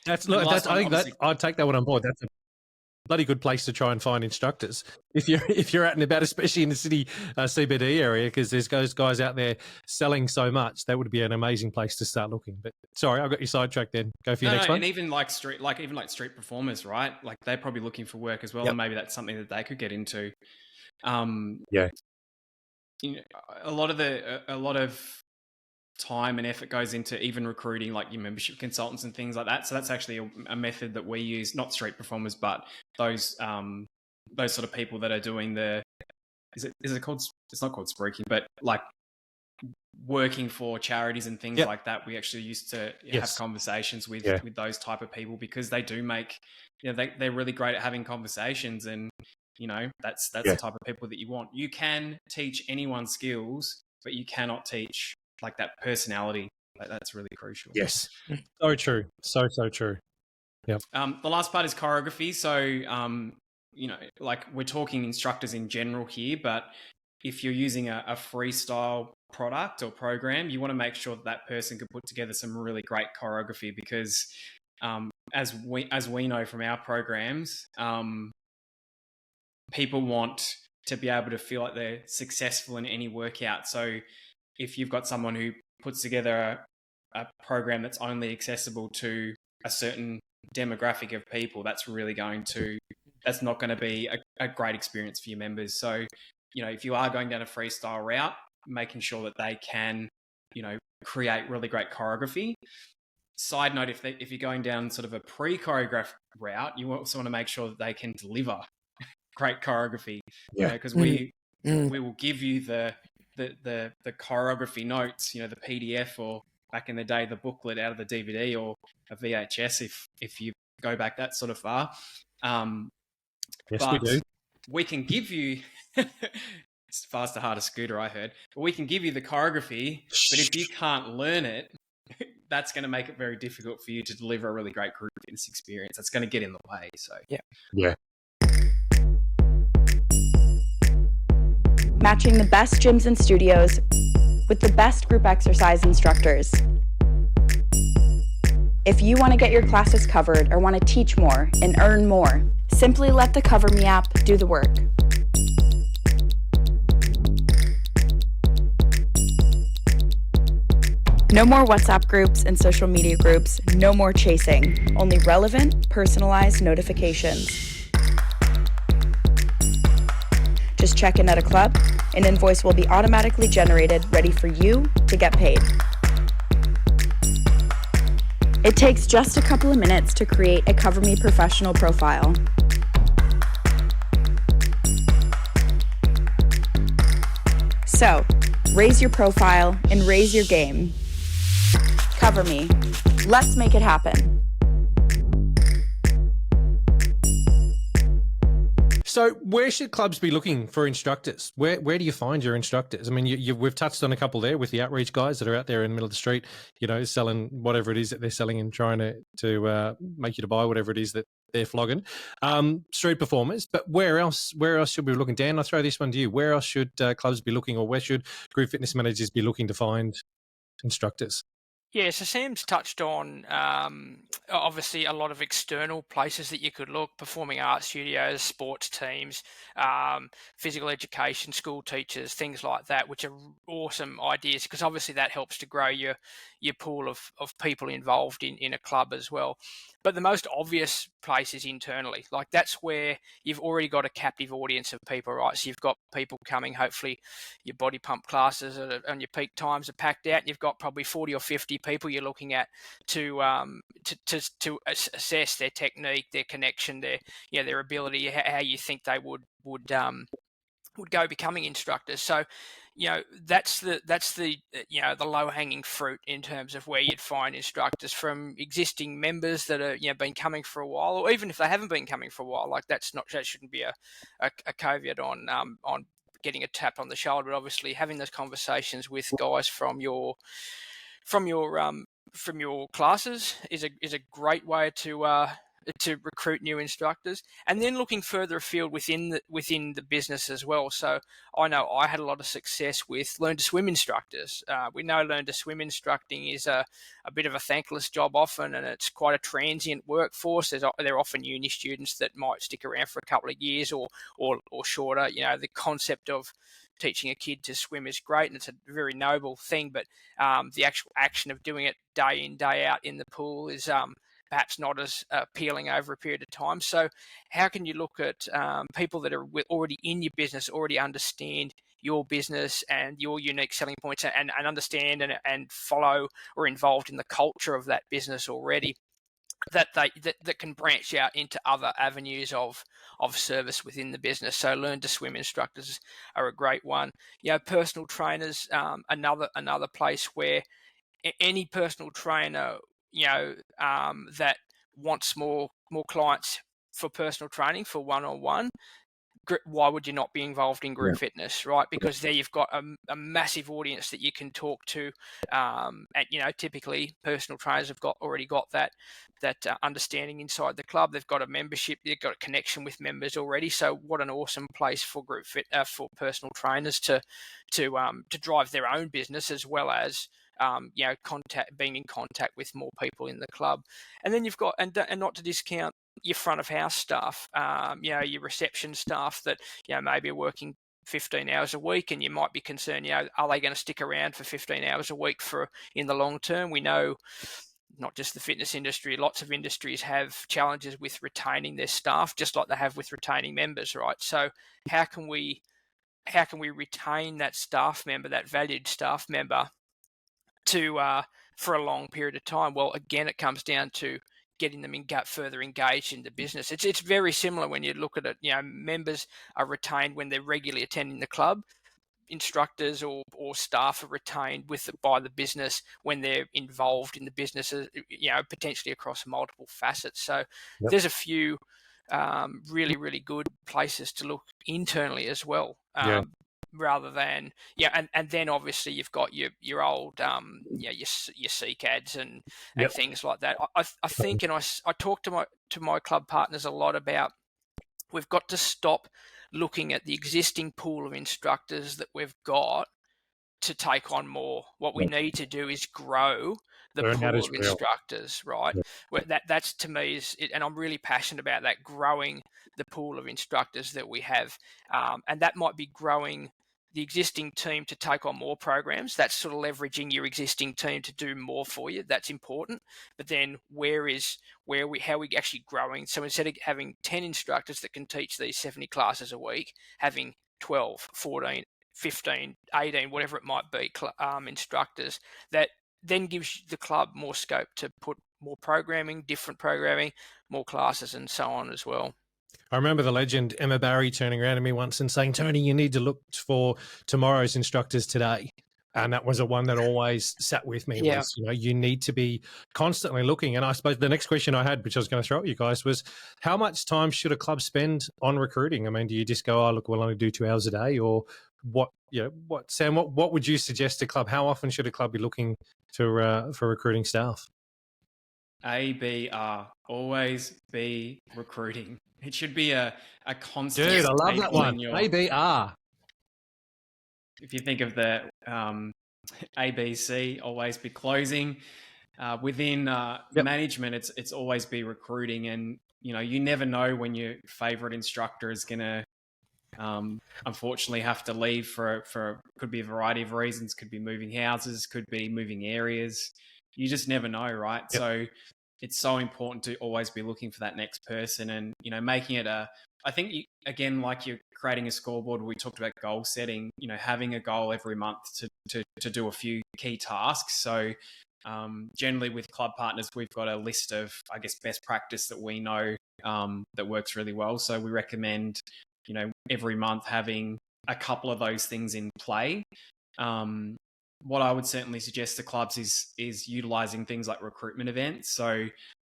I think I'd take that one on board. That's a bloody good place to try and find instructors if you're out and about, especially in the city CBD area, because there's those guys out there selling so much. That would be an amazing place to start looking. But sorry, I got you sidetracked. Then go for your next one. And even like street performers, right? Like they're probably looking for work as well, and maybe that's something that they could get into. A lot of time and effort goes into even recruiting like your membership consultants and things like that. So that's actually a method that we use, not street performers, but those sort of people that are doing is it called, it's not called spruiking, but like working for charities and things like that. We actually used to have conversations with those type of people because they do make, they're really great at having conversations, and that's the type of people that you want. You can teach anyone skills, but you cannot teach like that personality. That's really crucial. Yes. So true. So true. Yep. The last part is choreography. So, like we're talking instructors in general here, but if you're using a freestyle product or program, you want to make sure that person can put together some really great choreography because, as we know from our programs, people want to be able to feel like they're successful in any workout. So if you've got someone who puts together a program that's only accessible to a certain demographic of people, that's not going to be a great experience for your members. So, if you are going down a freestyle route, making sure that they can, create really great choreography. Side note, if you're going down sort of a pre-choreographed route, you also want to make sure that they can deliver great choreography, because we will give you the choreography notes, the PDF, or back in the day, the booklet out of the DVD or a VHS if you go back that sort of far. Yes, we do. We can give you it's faster, harder scooter, I heard. But we can give you the choreography, but if you can't learn it, that's going to make it very difficult for you to deliver a really great group fitness experience. That's going to get in the way. So yeah. Matching the best gyms and studios with the best group exercise instructors. If you want to get your classes covered or want to teach more and earn more, simply let the Cover Me app do the work. No more WhatsApp groups and social media groups, no more chasing, only relevant, personalized notifications. Just check in at a club, an invoice will be automatically generated, ready for you to get paid. It takes just a couple of minutes to create a Cover Me Professional profile. So, raise your profile and raise your game. Cover Me. Let's make it happen. So, where should clubs be looking for instructors? Where do you find your instructors? I mean, we've touched on a couple there with the outreach guys that are out there in the middle of the street, selling whatever it is that they're selling and trying to make you to buy whatever it is that they're flogging. Street performers, but where else should we be looking? Dan, I'll throw this one to you. Where else should clubs be looking, or where should group fitness managers be looking to find instructors? Yeah, so Sam's touched on obviously a lot of external places that you could look: performing arts studios, sports teams, physical education, school teachers, things like that, which are awesome ideas, because obviously that helps to grow your pool of people involved in a club as well. But the most obvious place is internally. Like, that's where you've already got a captive audience of people, right? So you've got people coming, hopefully your body pump classes on your peak times are packed out, and you've got probably 40 or 50 people you're looking at to assess their technique, their connection, their ability, how you think they would go becoming instructors. So, that's the low hanging fruit in terms of where you'd find instructors from existing members that are been coming for a while, or even if they haven't been coming for a while. Like, that shouldn't be a caveat on getting a tap on the shoulder, but obviously having those conversations with guys from your classes is a great way to recruit new instructors, and then looking further afield within the business as well. So I know I had a lot of success with learn to swim instructors. We know learn to swim instructing is a bit of a thankless job often, and it's quite a transient workforce. They're often uni students that might stick around for a couple of years or shorter. The concept of teaching a kid to swim is great, and it's a very noble thing, but the actual action of doing it day in, day out in the pool is perhaps not as appealing over a period of time. So how can you look at people that are already in your business, already understand your business and your unique selling points, and understand and follow or involved in the culture of that business already, that can branch out into other avenues of service within the business? So learn to swim instructors are a great one. Personal trainers, another place where any personal trainer that wants more clients for personal training, for one-on-one, why would you not be involved in group fitness, right? Because there you've got a massive audience that you can talk to, and typically personal trainers have already got that understanding inside the club. They've got a membership, they've got a connection with members already. So what an awesome place for for personal trainers to drive their own business, as well as being in contact with more people in the club. And then you've got, and not to discount your front of house staff, your reception staff that maybe are working 15 hours a week, and you might be concerned, are they going to stick around for 15 hours a week in the long term? We know not just the fitness industry, lots of industries have challenges with retaining their staff, just like they have with retaining members, right? So how can we retain that staff member, that valued staff member, for a long period of time? Well, again, it comes down to getting them further engaged in the business. It's very similar when you look at it. Members are retained when they're regularly attending the club. Instructors or staff are retained by the business when they're involved in the business, potentially across multiple facets. So there's a few really, really good places to look internally as well. Rather than and then obviously you've got your old your CCADs and things like that. I think, and I talk to my club partners a lot about, we've got to stop looking at the existing pool of instructors that we've got to take on more. What we need to do is grow the pool of instructors, right? That's to me and I'm really passionate about that, growing the pool of instructors that we have, and that might be growing the existing team to take on more programs. That's sort of leveraging your existing team to do more for you. That's important. But then how are we actually growing? So instead of having 10 instructors that can teach these 70 classes a week, having 12, 14, 15, 18, whatever it might be, instructors that then gives the club more scope to put more programming, different programming, more classes, and so on as well. I remember the legend Emma Barry turning around to me once and saying, "Tony, you need to look for tomorrow's instructors today." And that was a one that always sat with me. Yeah. Was, you need to be constantly looking. And I suppose the next question I had, which I was going to throw at you guys, was how much time should a club spend on recruiting? I mean, do you just go, "Oh, look, we'll only do 2 hours a day," or what? Sam, what would you suggest to club? How often should a club be looking for recruiting staff? ABR, always be recruiting. It should be a constant. Dude, I love that one. ABR. If you think of the ABC, always be closing. Within management, it's always be recruiting, and you never know when your favorite instructor is going to unfortunately have to leave for could be a variety of reasons. Could be moving houses, could be moving areas. You just never know, right? Yep. So it's so important to always be looking for that next person, and making it I think again, like you're creating a scoreboard. We talked about goal setting. Having a goal every month to do a few key tasks. So generally with club partners, we've got a list of, I guess, best practice that we know that works really well. So we recommend every month having a couple of those things in play. What I would certainly suggest to clubs is utilizing things like recruitment events. So,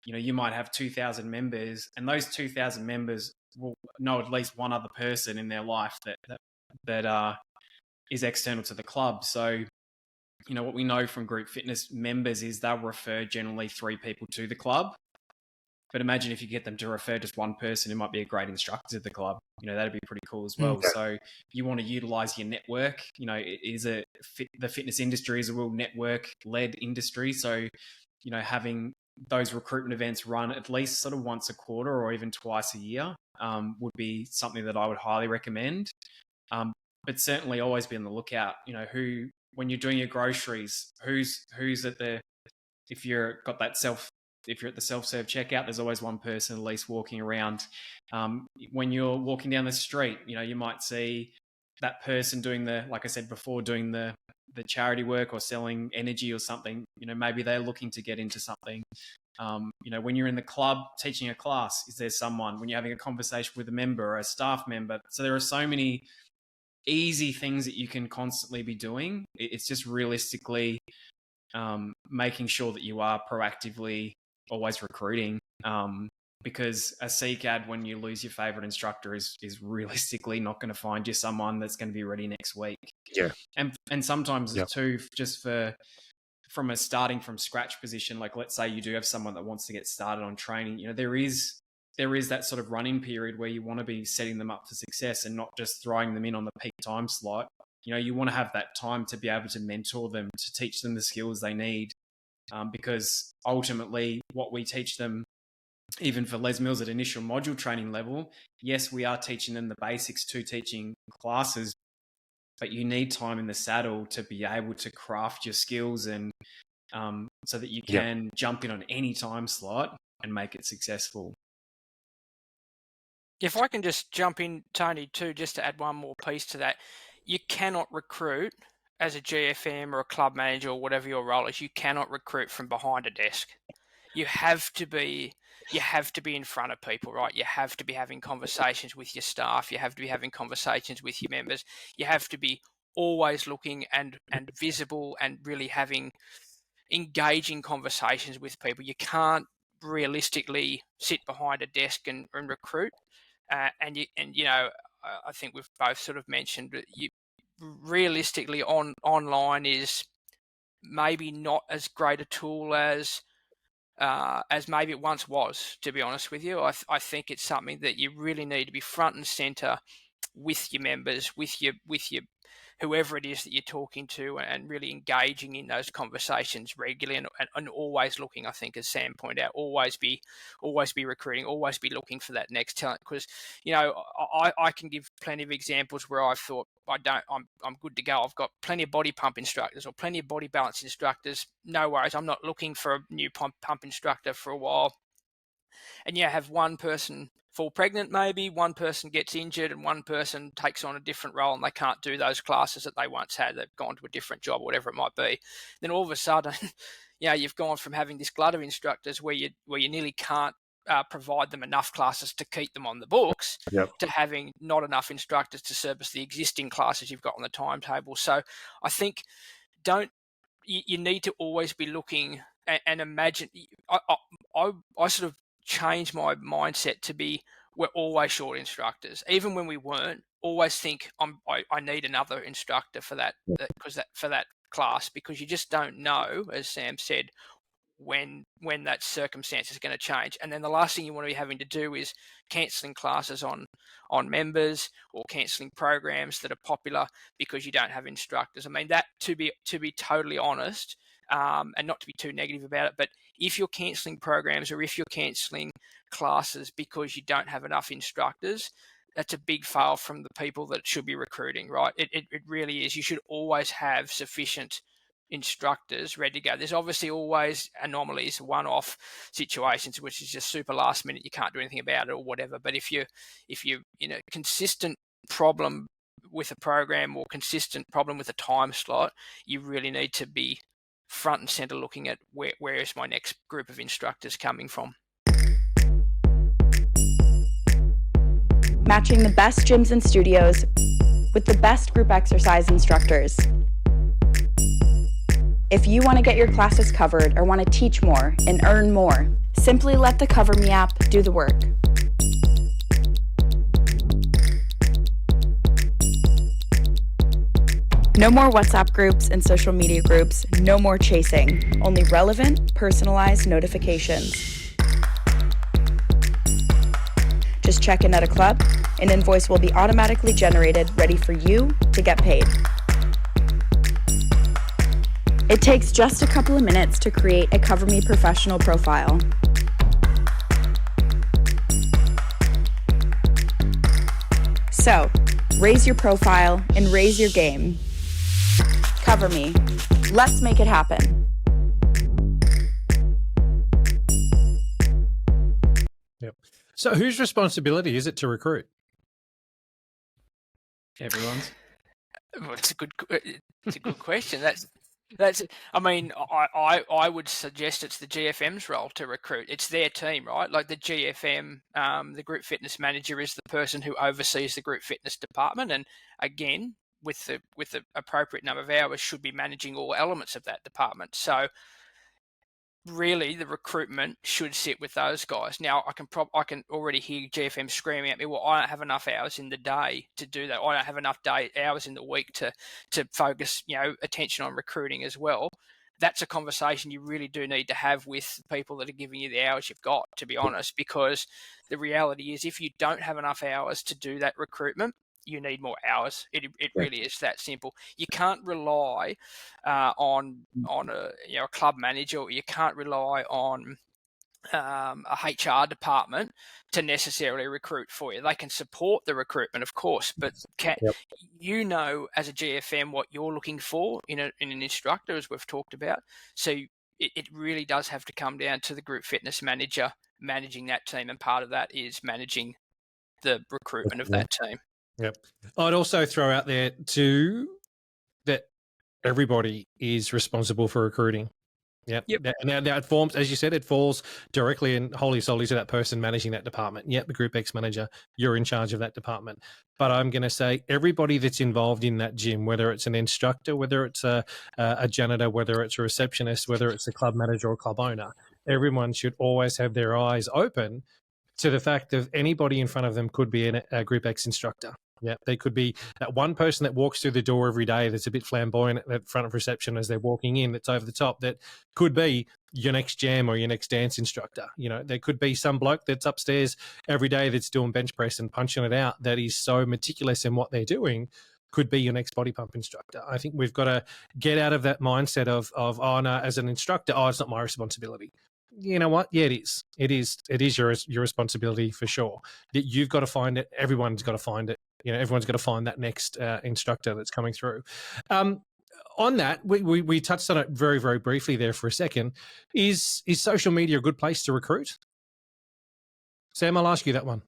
you might have 2,000 members, and those 2,000 members will know at least one other person in their life that is external to the club. So, what we know from group fitness members is they'll refer generally 3 people to the club. But imagine if you get them to refer just one person who might be a great instructor to the club. That'd be pretty cool as well. Okay. So you want to utilize your network. The fitness industry is a real network-led industry. So, having those recruitment events run at least sort of once a quarter or even twice a year would be something that I would highly recommend. But certainly always be on the lookout. When you're doing your groceries, who's at if you're at the self-serve checkout, there's always one person at least walking around. When you're walking down the street, you might see that person doing like I said before, doing the charity work or selling energy or something. Maybe they're looking to get into something. When you're in the club teaching a class, is there someone? When you're having a conversation with a member or a staff member? So there are so many easy things that you can constantly be doing. It's just realistically making sure that you are proactively always recruiting, because a CCAD, when you lose your favorite instructor, is realistically not going to find you someone that's going to be ready next week. Yeah. And sometimes too, just from a starting from scratch position, like let's say you do have someone that wants to get started on training, there is that sort of running period where you want to be setting them up for success and not just throwing them in on the peak time slot. You want to have that time to be able to mentor them, to teach them the skills they need. Because ultimately what we teach them, even for Les Mills at initial module training level, yes, we are teaching them the basics to teaching classes, but you need time in the saddle to be able to craft your skills and so that you can jump in on any time slot and make it successful. If I can just jump in, Tony, too, just to add one more piece to that, you cannot recruit as a GFM or a club manager or whatever your role is. You cannot recruit from behind a desk. You have to be in front of people, right? You have to be having conversations with your staff. You have to be having conversations with your members. You have to be always looking and visible and really having engaging conversations with people. You can't realistically sit behind a desk and recruit. I think we've both sort of mentioned that realistically online is maybe not as great a tool as maybe it once was, to be honest with you. I think it's something that you really need to be front and center with your members, with your whoever it is that you're talking to, and really engaging in those conversations regularly and always looking, I think, as Sam pointed out, always be recruiting, always be looking for that next talent. Because, I can give plenty of examples where I've thought, I'm good to go. I've got plenty of body pump instructors or plenty of body balance instructors. No worries. I'm not looking for a new pump instructor for a while. And have one person fall pregnant, maybe one person gets injured and one person takes on a different role and they can't do those classes that they once had. They've gone to a different job, whatever it might be. Then all of a sudden, you've gone from having this glut of instructors where you nearly can't provide them enough classes to keep them on the books, to having not enough instructors to service the existing classes you've got on the timetable. So I think you need to always be looking and imagine. I sort of changed my mindset to be, we're always short instructors. Even when we weren't, always think I need another instructor for that class, because you just don't know, as Sam said, when that circumstance is going to change. And then the last thing you want to be having to do is cancelling classes on members, or cancelling programs that are popular because you don't have instructors. I mean, that, to be totally honest, and not to be too negative about it, but if you're cancelling programs or if you're cancelling classes because you don't have enough instructors, that's a big fail from the people that should be recruiting, right? It really is. You should always have sufficient instructors ready to go. There's obviously always anomalies, one-off situations, which is just super last minute, you can't do anything about it or whatever. But if you consistent problem with a program or consistent problem with a time slot, you really need to be front and center looking at where is my next group of instructors coming from. Matching the best gyms and studios with the best group exercise instructors. If you want to get your classes covered or want to teach more and earn more, simply let the Cover Me app do the work. No more WhatsApp groups and social media groups, no more chasing, only relevant, personalized notifications. Just check in at a club, an invoice will be automatically generated, ready for you to get paid. It takes just a couple of minutes to create a Cover Me professional profile. So, raise your profile and raise your game. Cover Me. Let's make it happen. Yep. So whose responsibility is it to recruit? Everyone's. Well, it's a good question. That's. I mean, I would suggest it's the GFM's role to recruit. It's their team, right? Like the GFM, the group fitness manager is the person who oversees the group fitness department, and again, with the appropriate number of hours, should be managing all elements of that department. So, really, the recruitment should sit with those guys. Now, I can already hear GFM screaming at me, well, I don't have enough hours in the day to do that. I don't have enough hours in the week to focus, attention on recruiting as well. That's a conversation you really do need to have with people that are giving you the hours you've got, to be honest, because the reality is, if you don't have enough hours to do that recruitment, you need more hours. It really is that simple. You can't rely on a club manager, or you can't rely on a HR department to necessarily recruit for you. They can support the recruitment, of course, but you know as a GFM what you're looking for in an instructor, as we've talked about. So it really does have to come down to the group fitness manager managing that team, and part of that is managing the recruitment of that team. Yep. I'd also throw out there too that everybody is responsible for recruiting. Yep. Now it forms, as you said, it falls directly and wholly solely to that person managing that department. Yep, the Group X manager, you're in charge of that department. But I'm going to say everybody that's involved in that gym, whether it's an instructor, whether it's a janitor, whether it's a receptionist, whether it's a club manager or club owner, everyone should always have their eyes open to the fact that anybody in front of them could be a Group X instructor. Yeah, they could be that one person that walks through the door every day that's a bit flamboyant at front of reception as they're walking in, that's over the top, that could be your next jam or your next dance instructor. There could be some bloke that's upstairs every day that's doing bench press and punching it out, that is so meticulous in what they're doing, could be your next body pump instructor. I think we've got to get out of that mindset of oh, no, as an instructor, it's not my responsibility. You know what? Yeah, it is. It is your responsibility for sure. That you've got to find it. Everyone's got to find it. Everyone's got to find that next instructor that's coming through. On that, we touched on it very, very briefly there for a second. Is social media a good place to recruit? Sam, I'll ask you that one.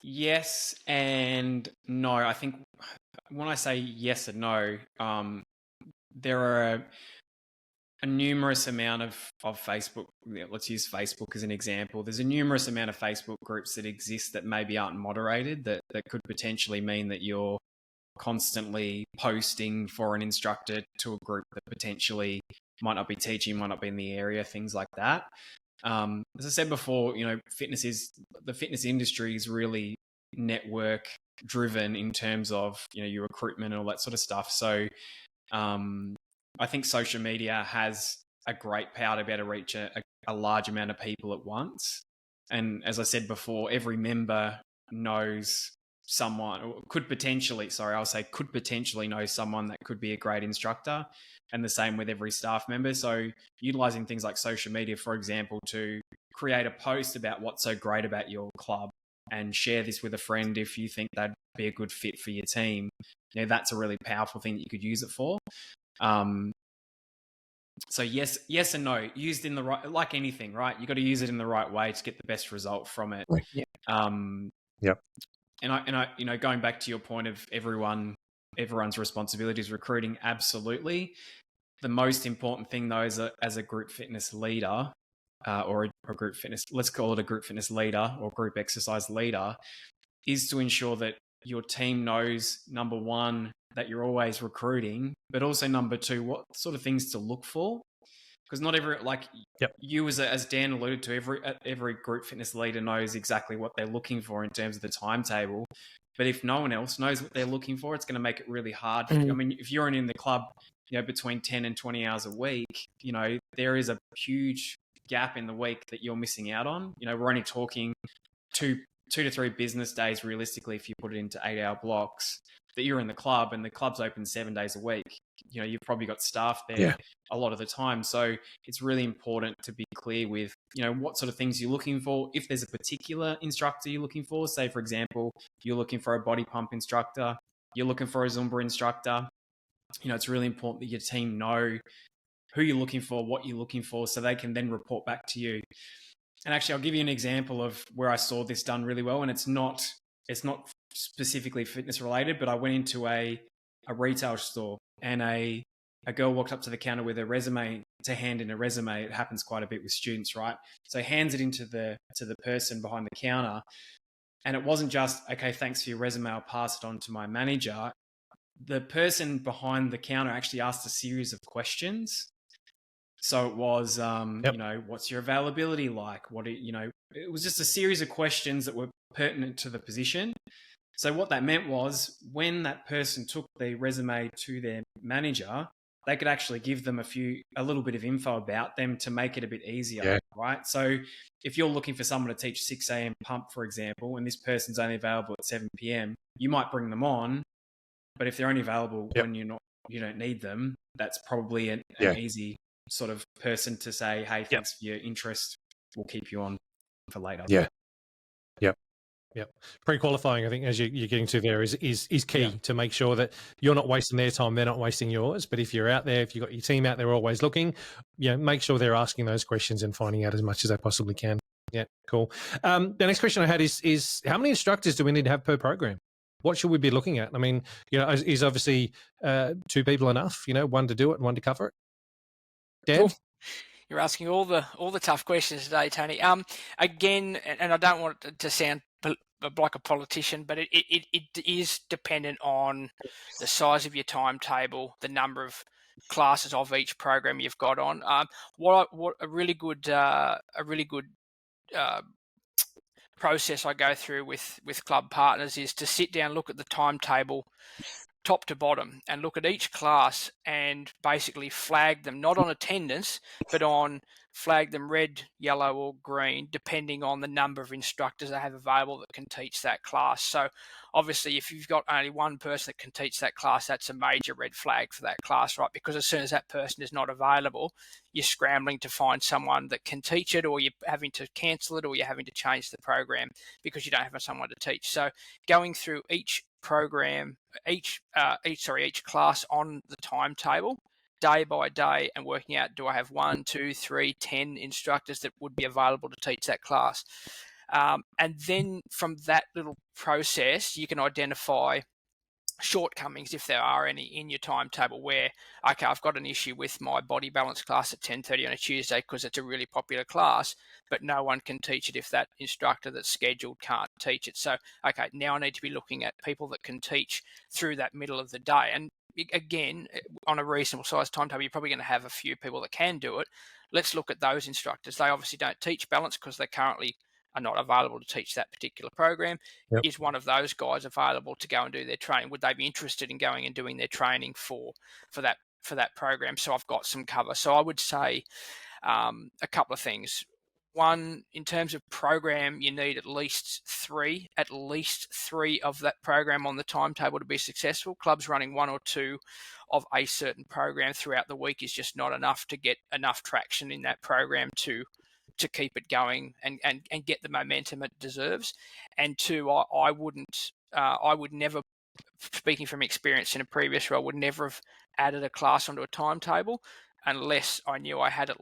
Yes and no. I think when I say yes and no, there are a numerous amount of Facebook. Let's use Facebook as an example. There's a numerous amount of Facebook groups that exist that maybe aren't moderated, that could potentially mean that you're constantly posting for an instructor to a group that potentially might not be teaching, might not be in the area, things like that. As I said before, the fitness industry is really network driven in terms of, your recruitment and all that sort of stuff. So I think social media has a great power to be able to reach a large amount of people at once. And as I said before, every member knows someone, or could potentially know someone that could be a great instructor, and the same with every staff member. So utilizing things like social media, for example, to create a post about what's so great about your club and share this with a friend if you think that'd be a good fit for your team, that's a really powerful thing that you could use it for. So yes and no, used in the right, like anything, right? You got to use it in the right way to get the best result from it. Yeah. Yep. And I, going back to your point of everyone's responsibility is recruiting. Absolutely. The most important thing though, as a group fitness leader, or a group fitness, let's call it a group fitness leader or group exercise leader, is to ensure that your team knows, number one, that you're always recruiting, but also number two, what sort of things to look for. Because not every, you as Dan alluded to, every group fitness leader knows exactly what they're looking for in terms of the timetable. But if no one else knows what they're looking for, it's going to make it really hard. I mean, if you're in the club, between 10 and 20 hours a week, there is a huge gap in the week that you're missing out on. We're only talking two to three business days realistically, if you put it into 8-hour blocks, that you're in the club, and the club's open 7 days a week. You've probably got staff there a lot of the time. So it's really important to be clear with, what sort of things you're looking for. If there's a particular instructor you're looking for, say, for example, you're looking for a body pump instructor, you're looking for a Zumba instructor, it's really important that your team know who you're looking for, what you're looking for, so they can then report back to you. And actually, I'll give you an example of where I saw this done really well. And it's not specifically fitness related, but I went into a retail store, and a girl walked up to the counter with a resume to hand in a resume. It happens quite a bit with students, right? So hands it into the person behind the counter. And it wasn't just, okay, thanks for your resume, I'll pass it on to my manager. The person behind the counter actually asked a series of questions. So it was, what's your availability like? It was just a series of questions that were pertinent to the position. So what that meant was, when that person took the resume to their manager, they could actually give them a little bit of info about them to make it a bit easier, right? So if you're looking for someone to teach 6 a.m. pump, for example, and this person's only available at 7 p.m., you might bring them on, but if they're only available when you don't need them, that's probably an easy sort of person to say, hey, thanks for your interest, we'll keep you on for later. Yep. Pre-qualifying, I think, as you're getting to there, is key to make sure that you're not wasting their time, they're not wasting yours. But if you're out there, if you've got your team out there always looking, make sure they're asking those questions and finding out as much as they possibly can. Yeah, cool. The next question I had is how many instructors do we need to have per program? What should we be looking at? I mean, is obviously 2 people enough? One to do it and one to cover it. Dan? Cool. You're asking all the tough questions today, Tony. Again, and I don't want it to sound like a politician, but it is dependent on the size of your timetable, the number of classes of each program you've got on. What a really good process I go through with club partners is to sit down, look at the timetable top to bottom, and look at each class and basically flag them, not on attendance, but flag them red, yellow, or green, depending on the number of instructors they have available that can teach that class. So obviously, if you've got only one person that can teach that class, that's a major red flag for that class, right? Because as soon as that person is not available, you're scrambling to find someone that can teach it, or you're having to cancel it, or you're having to change the program because you don't have someone to teach. So going through each program, each class on the timetable day by day, and working out, do I have 1, 2, 3, 10 instructors that would be available to teach that class? And then from that little process, you can identify shortcomings, if there are any, in your timetable where, okay, I've got an issue with my body balance class at 10:30 on a Tuesday because it's a really popular class, but no one can teach it if that instructor that's scheduled can't teach it. So, okay, now I need to be looking at people that can teach through that middle of the day. And again, on a reasonable size timetable, you're probably going to have a few people that can do it. Let's look at those instructors. They obviously don't teach balance because they currently are not available to teach that particular program. Yep. Is one of those guys available to go and do their training? Would they be interested in going and doing their training for that program? So I've got some cover. So I would say a couple of things. One, in terms of program, you need at least three of that program on the timetable to be successful. Clubs running one or two of a certain program throughout the week is just not enough to get enough traction in that program to keep it going and get the momentum it deserves. And two, I would never, speaking from experience in a previous role, would never have added a class onto a timetable unless I knew I had at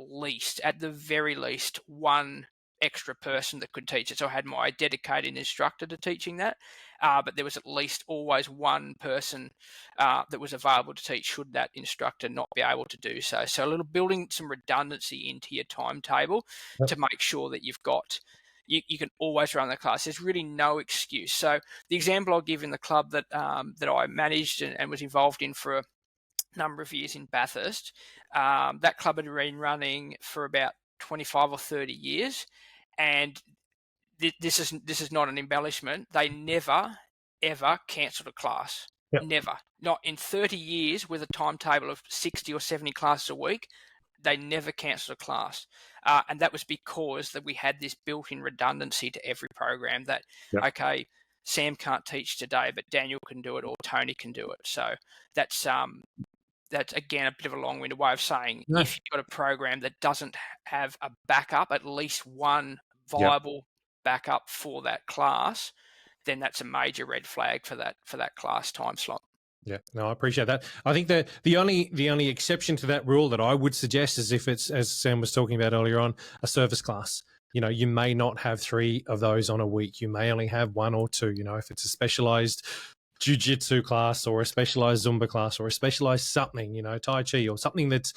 the very least, one extra person that could teach it. So I had my dedicated instructor to teaching that, but there was at least always one person that was available to teach should that instructor not be able to do so. So a little building some redundancy into your timetable to make sure that you've got, you can always run the class. There's really no excuse. So the example I'll give in the club that I managed and was involved in for a number of years in Bathurst, that club had been running for about 25 or 30 years, and this is not an embellishment. They never ever cancelled a class. Yep. Never. Not in 30 years with a timetable of 60 or 70 classes a week. They never cancelled a class, and that was because that we had this built-in redundancy to every program. That okay, Sam can't teach today, but Daniel can do it, or Tony can do it. So that's again a bit of a long-winded way of saying if you've got a program that doesn't have a backup, at least one viable backup for that class, then that's a major red flag for that class time slot. Yeah, no, I appreciate that. I think that the only exception to that rule that I would suggest is if it's, as Sam was talking about earlier on, a service class. You know, you may not have three of those on a week. You may only have one or two. You know, if it's a specialized jiu-jitsu class or a specialized Zumba class or a specialized something, you know, Tai Chi or something that's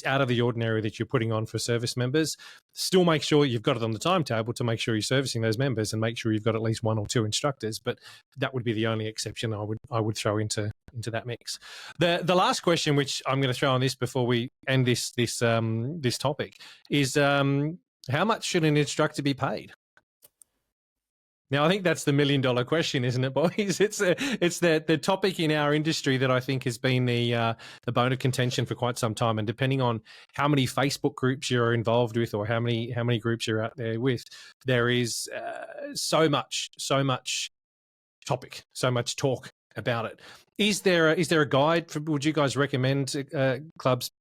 out of the ordinary that you're putting on for service members, still make sure you've got it on the timetable to make sure you're servicing those members and make sure you've got at least one or two instructors. But that would be the only exception I would throw into that mix. The last question, which I'm going to throw on this before we end this topic, is how much should an instructor be paid? Now, I think that's the $1 million question, isn't it, boys? It's the topic in our industry that I think has been the bone of contention for quite some time. And depending on how many Facebook groups you're involved with or how many groups you're out there with, there is so much topic, so much talk about it. Is there a guide? Would you guys recommend clubs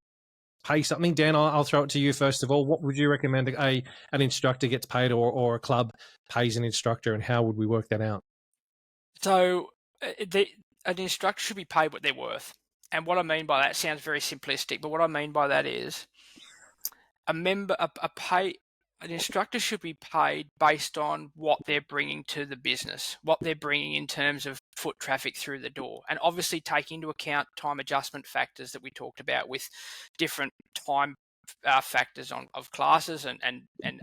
pay something? Dan, I'll throw it to you first of all. What would you recommend an instructor gets paid or a club pays an instructor, and how would we work that out? So an instructor should be paid what they're worth. And what I mean by that sounds very simplistic, but what I mean by that is an instructor should be paid based on what they're bringing to the business, what they're bringing in terms of foot traffic through the door, and obviously take into account time adjustment factors that we talked about with different time factors of classes and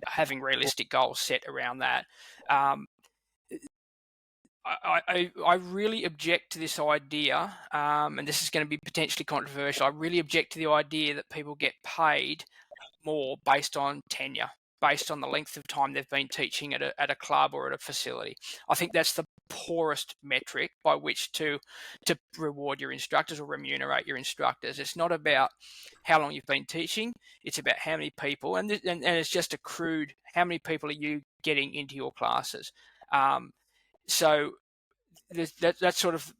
having realistic goals set around that. I really object to this idea, and this is going to be potentially controversial. I really object to the idea that people get paid more based on tenure, based on the length of time they've been teaching at a club or at a facility. I think that's the poorest metric by which to reward your instructors or remunerate your instructors. It's not about how long you've been teaching. It's about how many people, and it's just a crude, how many people are you getting into your classes? So that's sort of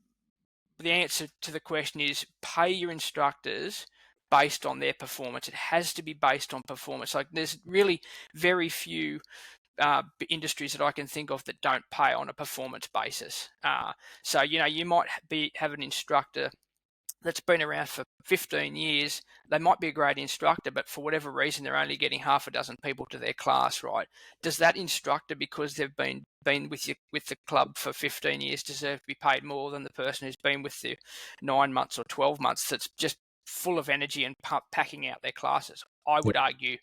the answer to the question is pay your instructors based on their performance. It has to be based on performance. Like there's really very few industries that I can think of that don't pay on a performance basis. So, you know, you might have an instructor that's been around for 15 years, they might be a great instructor, but for whatever reason, they're only getting half a dozen people to their class, right? Does that instructor, because they've been with the club for 15 years, deserve to be paid more than the person who's been with you 9 months or 12 months that's just full of energy and packing out their classes? I would argue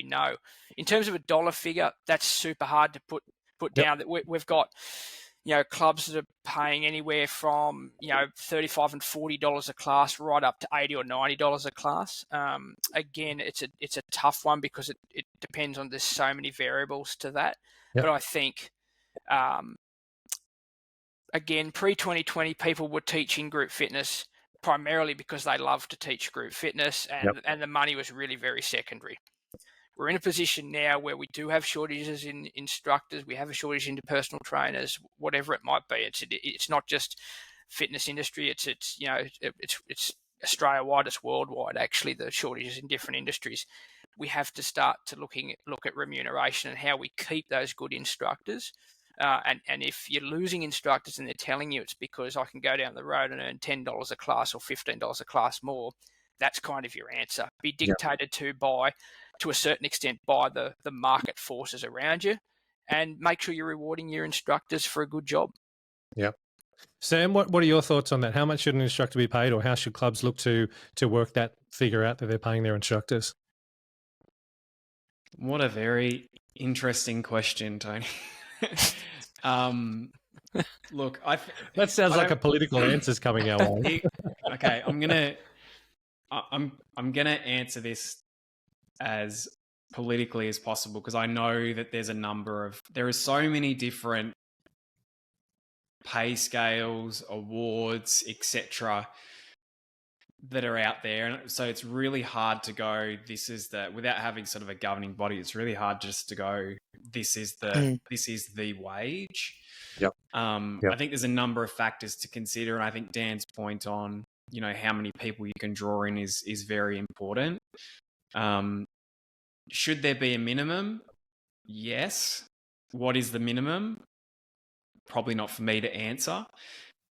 no. In terms of a dollar figure, that's super hard to put down. That we've got, clubs that are paying anywhere from, $35 and $40 a class right up to $80 or $90 a class. Again, it's a tough one because it depends on, there's so many variables to that. But I think, again, pre-2020, people were teaching group fitness primarily because they love to teach group fitness, and the money was really very secondary. We're in a position now where we do have shortages in instructors. We have a shortage in personal trainers, whatever it might be. It's not just fitness industry. It's Australia wide. It's worldwide. Actually, the shortages in different industries. We have to start to look at remuneration and how we keep those good instructors. And if you're losing instructors and they're telling you it's because I can go down the road and earn $10 a class or $15 a class more, that's kind of your answer. Be dictated to a certain extent by the market forces around you, and make sure you're rewarding your instructors for a good job. Yeah. Sam, what are your thoughts on that? How much should an instructor be paid, or how should clubs look to work that figure out that they're paying their instructors? What a very interesting question, Tony. Look, that sounds like a political answer's coming our way. Okay, I'm gonna answer this as politically as possible, because I know that there are so many different pay scales, awards, etc. that are out there, and so it's really hard to go, without having sort of a governing body. It's really hard just to go, this is the wage. I think there's a number of factors to consider, and I think Dan's point on how many people you can draw in is very important. Should there be a minimum? Yes. What is the minimum? Probably not for me to answer.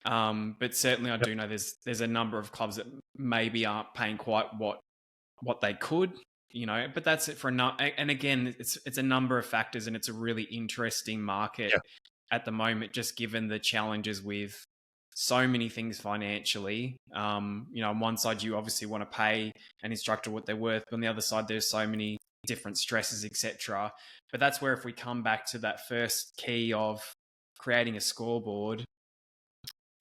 But certainly I do know there's a number of clubs that maybe aren't paying quite what they could, but that's it for and again, it's a number of factors, and it's a really interesting market at the moment, just given the challenges with so many things financially. On one side, you obviously want to pay an instructor what they're worth, but on the other side, there's so many different stresses, etc. But that's where, if we come back to that first key of creating a scoreboard,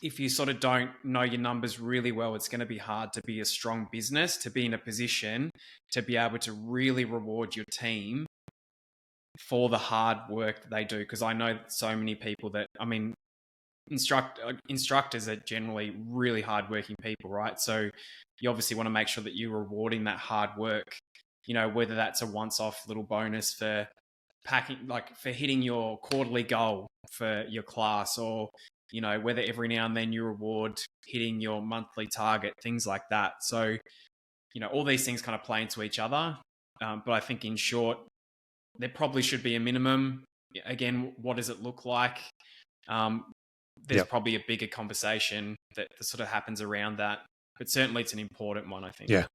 if you sort of don't know your numbers really well, it's going to be hard to be a strong business, to be in a position to be able to really reward your team for the hard work that they do. Because I know so many people instructors are generally really hardworking people, right? So you obviously want to make sure that you're rewarding that hard work, whether that's a once-off little bonus for for hitting your quarterly goal for your class, or whether every now and then you reward hitting your monthly target, things like that. So, all these things kind of play into each other. But I think, in short, there probably should be a minimum. Again, what does it look like? There's probably a bigger conversation that sort of happens around that. But certainly it's an important one, I think. Yeah.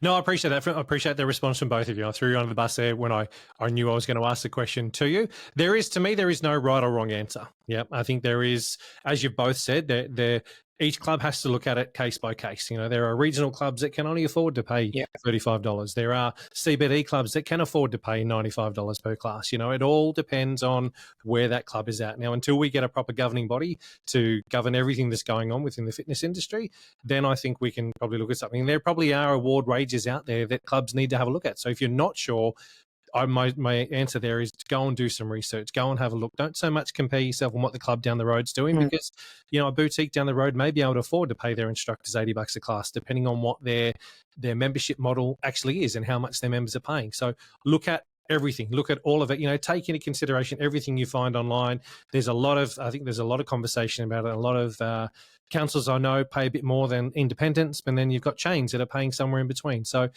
No, I appreciate that. I appreciate the response from both of you. I threw you under the bus there when I knew I was going to ask the question to you. There is no right or wrong answer. Yeah, I think there is, as you both said, each club has to look at it case by case. There are regional clubs that can only afford to pay $35. There are CBD clubs that can afford to pay $95 per class. It all depends on where that club is at. Now, until we get a proper governing body to govern everything that's going on within the fitness industry, then I think we can probably look at something. There probably are award wages out there that clubs need to have a look at. So if you're not sure, my answer there is to go and do some research, go and have a look. Don't so much compare yourself on what the club down the road's doing, because, a boutique down the road may be able to afford to pay their instructors $80 a class, depending on what their membership model actually is and how much their members are paying. So look at everything, look at all of it, take into consideration everything you find online. I think there's a lot of conversation about it. A lot of councils I know pay a bit more than independents, but then you've got chains that are paying somewhere in between. So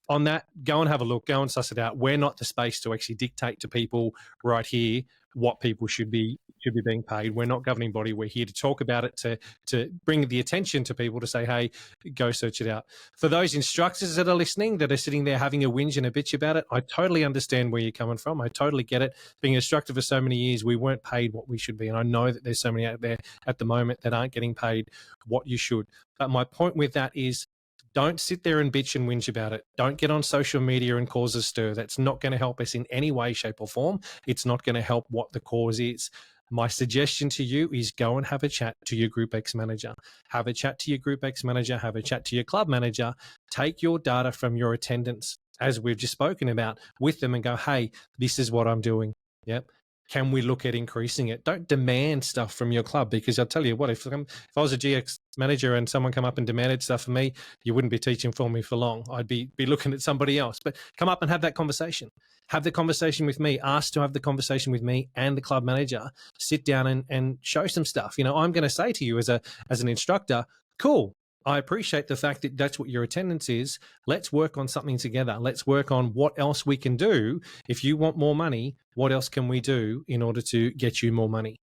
on that, go and have a look, go and suss it out. We're not the space to actually dictate to people right here what people should be being paid. We're not governing body. We're here to talk about it, to bring the attention to people to say, hey, go search it out. For those instructors that are listening, that are sitting there having a whinge and a bitch about it, I totally understand where you're coming from. I totally get it. Being an instructor for so many years, we weren't paid what we should be. And I know that there's so many out there at the moment that aren't getting paid what you should. But my point with that is, don't sit there and bitch and whinge about it. Don't get on social media and cause a stir. That's not going to help us in any way, shape, or form. It's not going to help what the cause is. My suggestion to you is go and have a chat to your GROUPEX manager. Have a chat to your GROUPEX manager. Have a chat to your club manager. Take your data from your attendance, as we've just spoken about, with them and go, hey, this is what I'm doing. Yep. Can we look at increasing it? Don't demand stuff from your club, because I'll tell you what, if I was a GX manager and someone come up and demanded stuff from me, you wouldn't be teaching for me for long. I'd be looking at somebody else. But come up and have that conversation. Have the conversation with me. Ask to have the conversation with me and the club manager. Sit down and show some stuff. You know, I'm going to say to you as an instructor, cool, I appreciate the fact that that's what your attendance is. Let's work on something together. Let's work on what else we can do. If you want more money, what else can we do in order to get you more money?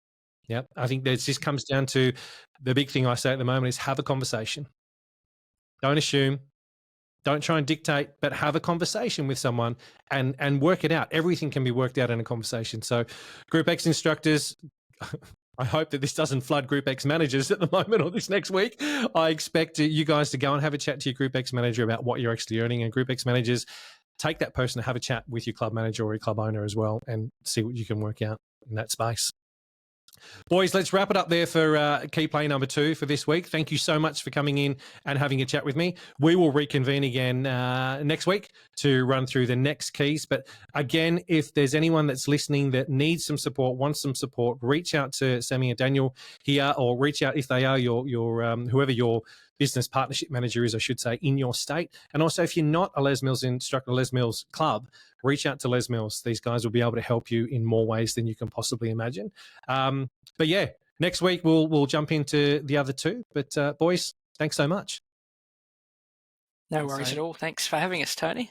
Yep. I think this just comes down to the big thing I say at the moment is have a conversation. Don't assume. Don't try and dictate, but have a conversation with someone and work it out. Everything can be worked out in a conversation. So GROUPEX instructors, I hope that this doesn't flood GROUPEX managers at the moment or this next week. I expect you guys to go and have a chat to your GROUPEX manager about what you're actually earning. And GROUPEX managers, take that person to have a chat with your club manager or your club owner as well and see what you can work out in that space. Boys, let's wrap it up there for key play number 2 for this week. Thank you so much for coming in and having a chat with me. We will reconvene again next week to run through the next keys. But again, if there's anyone that's listening that needs some support, wants some support, reach out to Sammy and Daniel here, or reach out if they are your whoever your business partnership manager is, I should say, in your state. And also, if you're not a Les Mills instructor, Les Mills club, reach out to Les Mills. These guys will be able to help you in more ways than you can possibly imagine. But yeah, next week we'll jump into the other 2. But boys, thanks so much. No worries at all. Thanks for having us, Tony.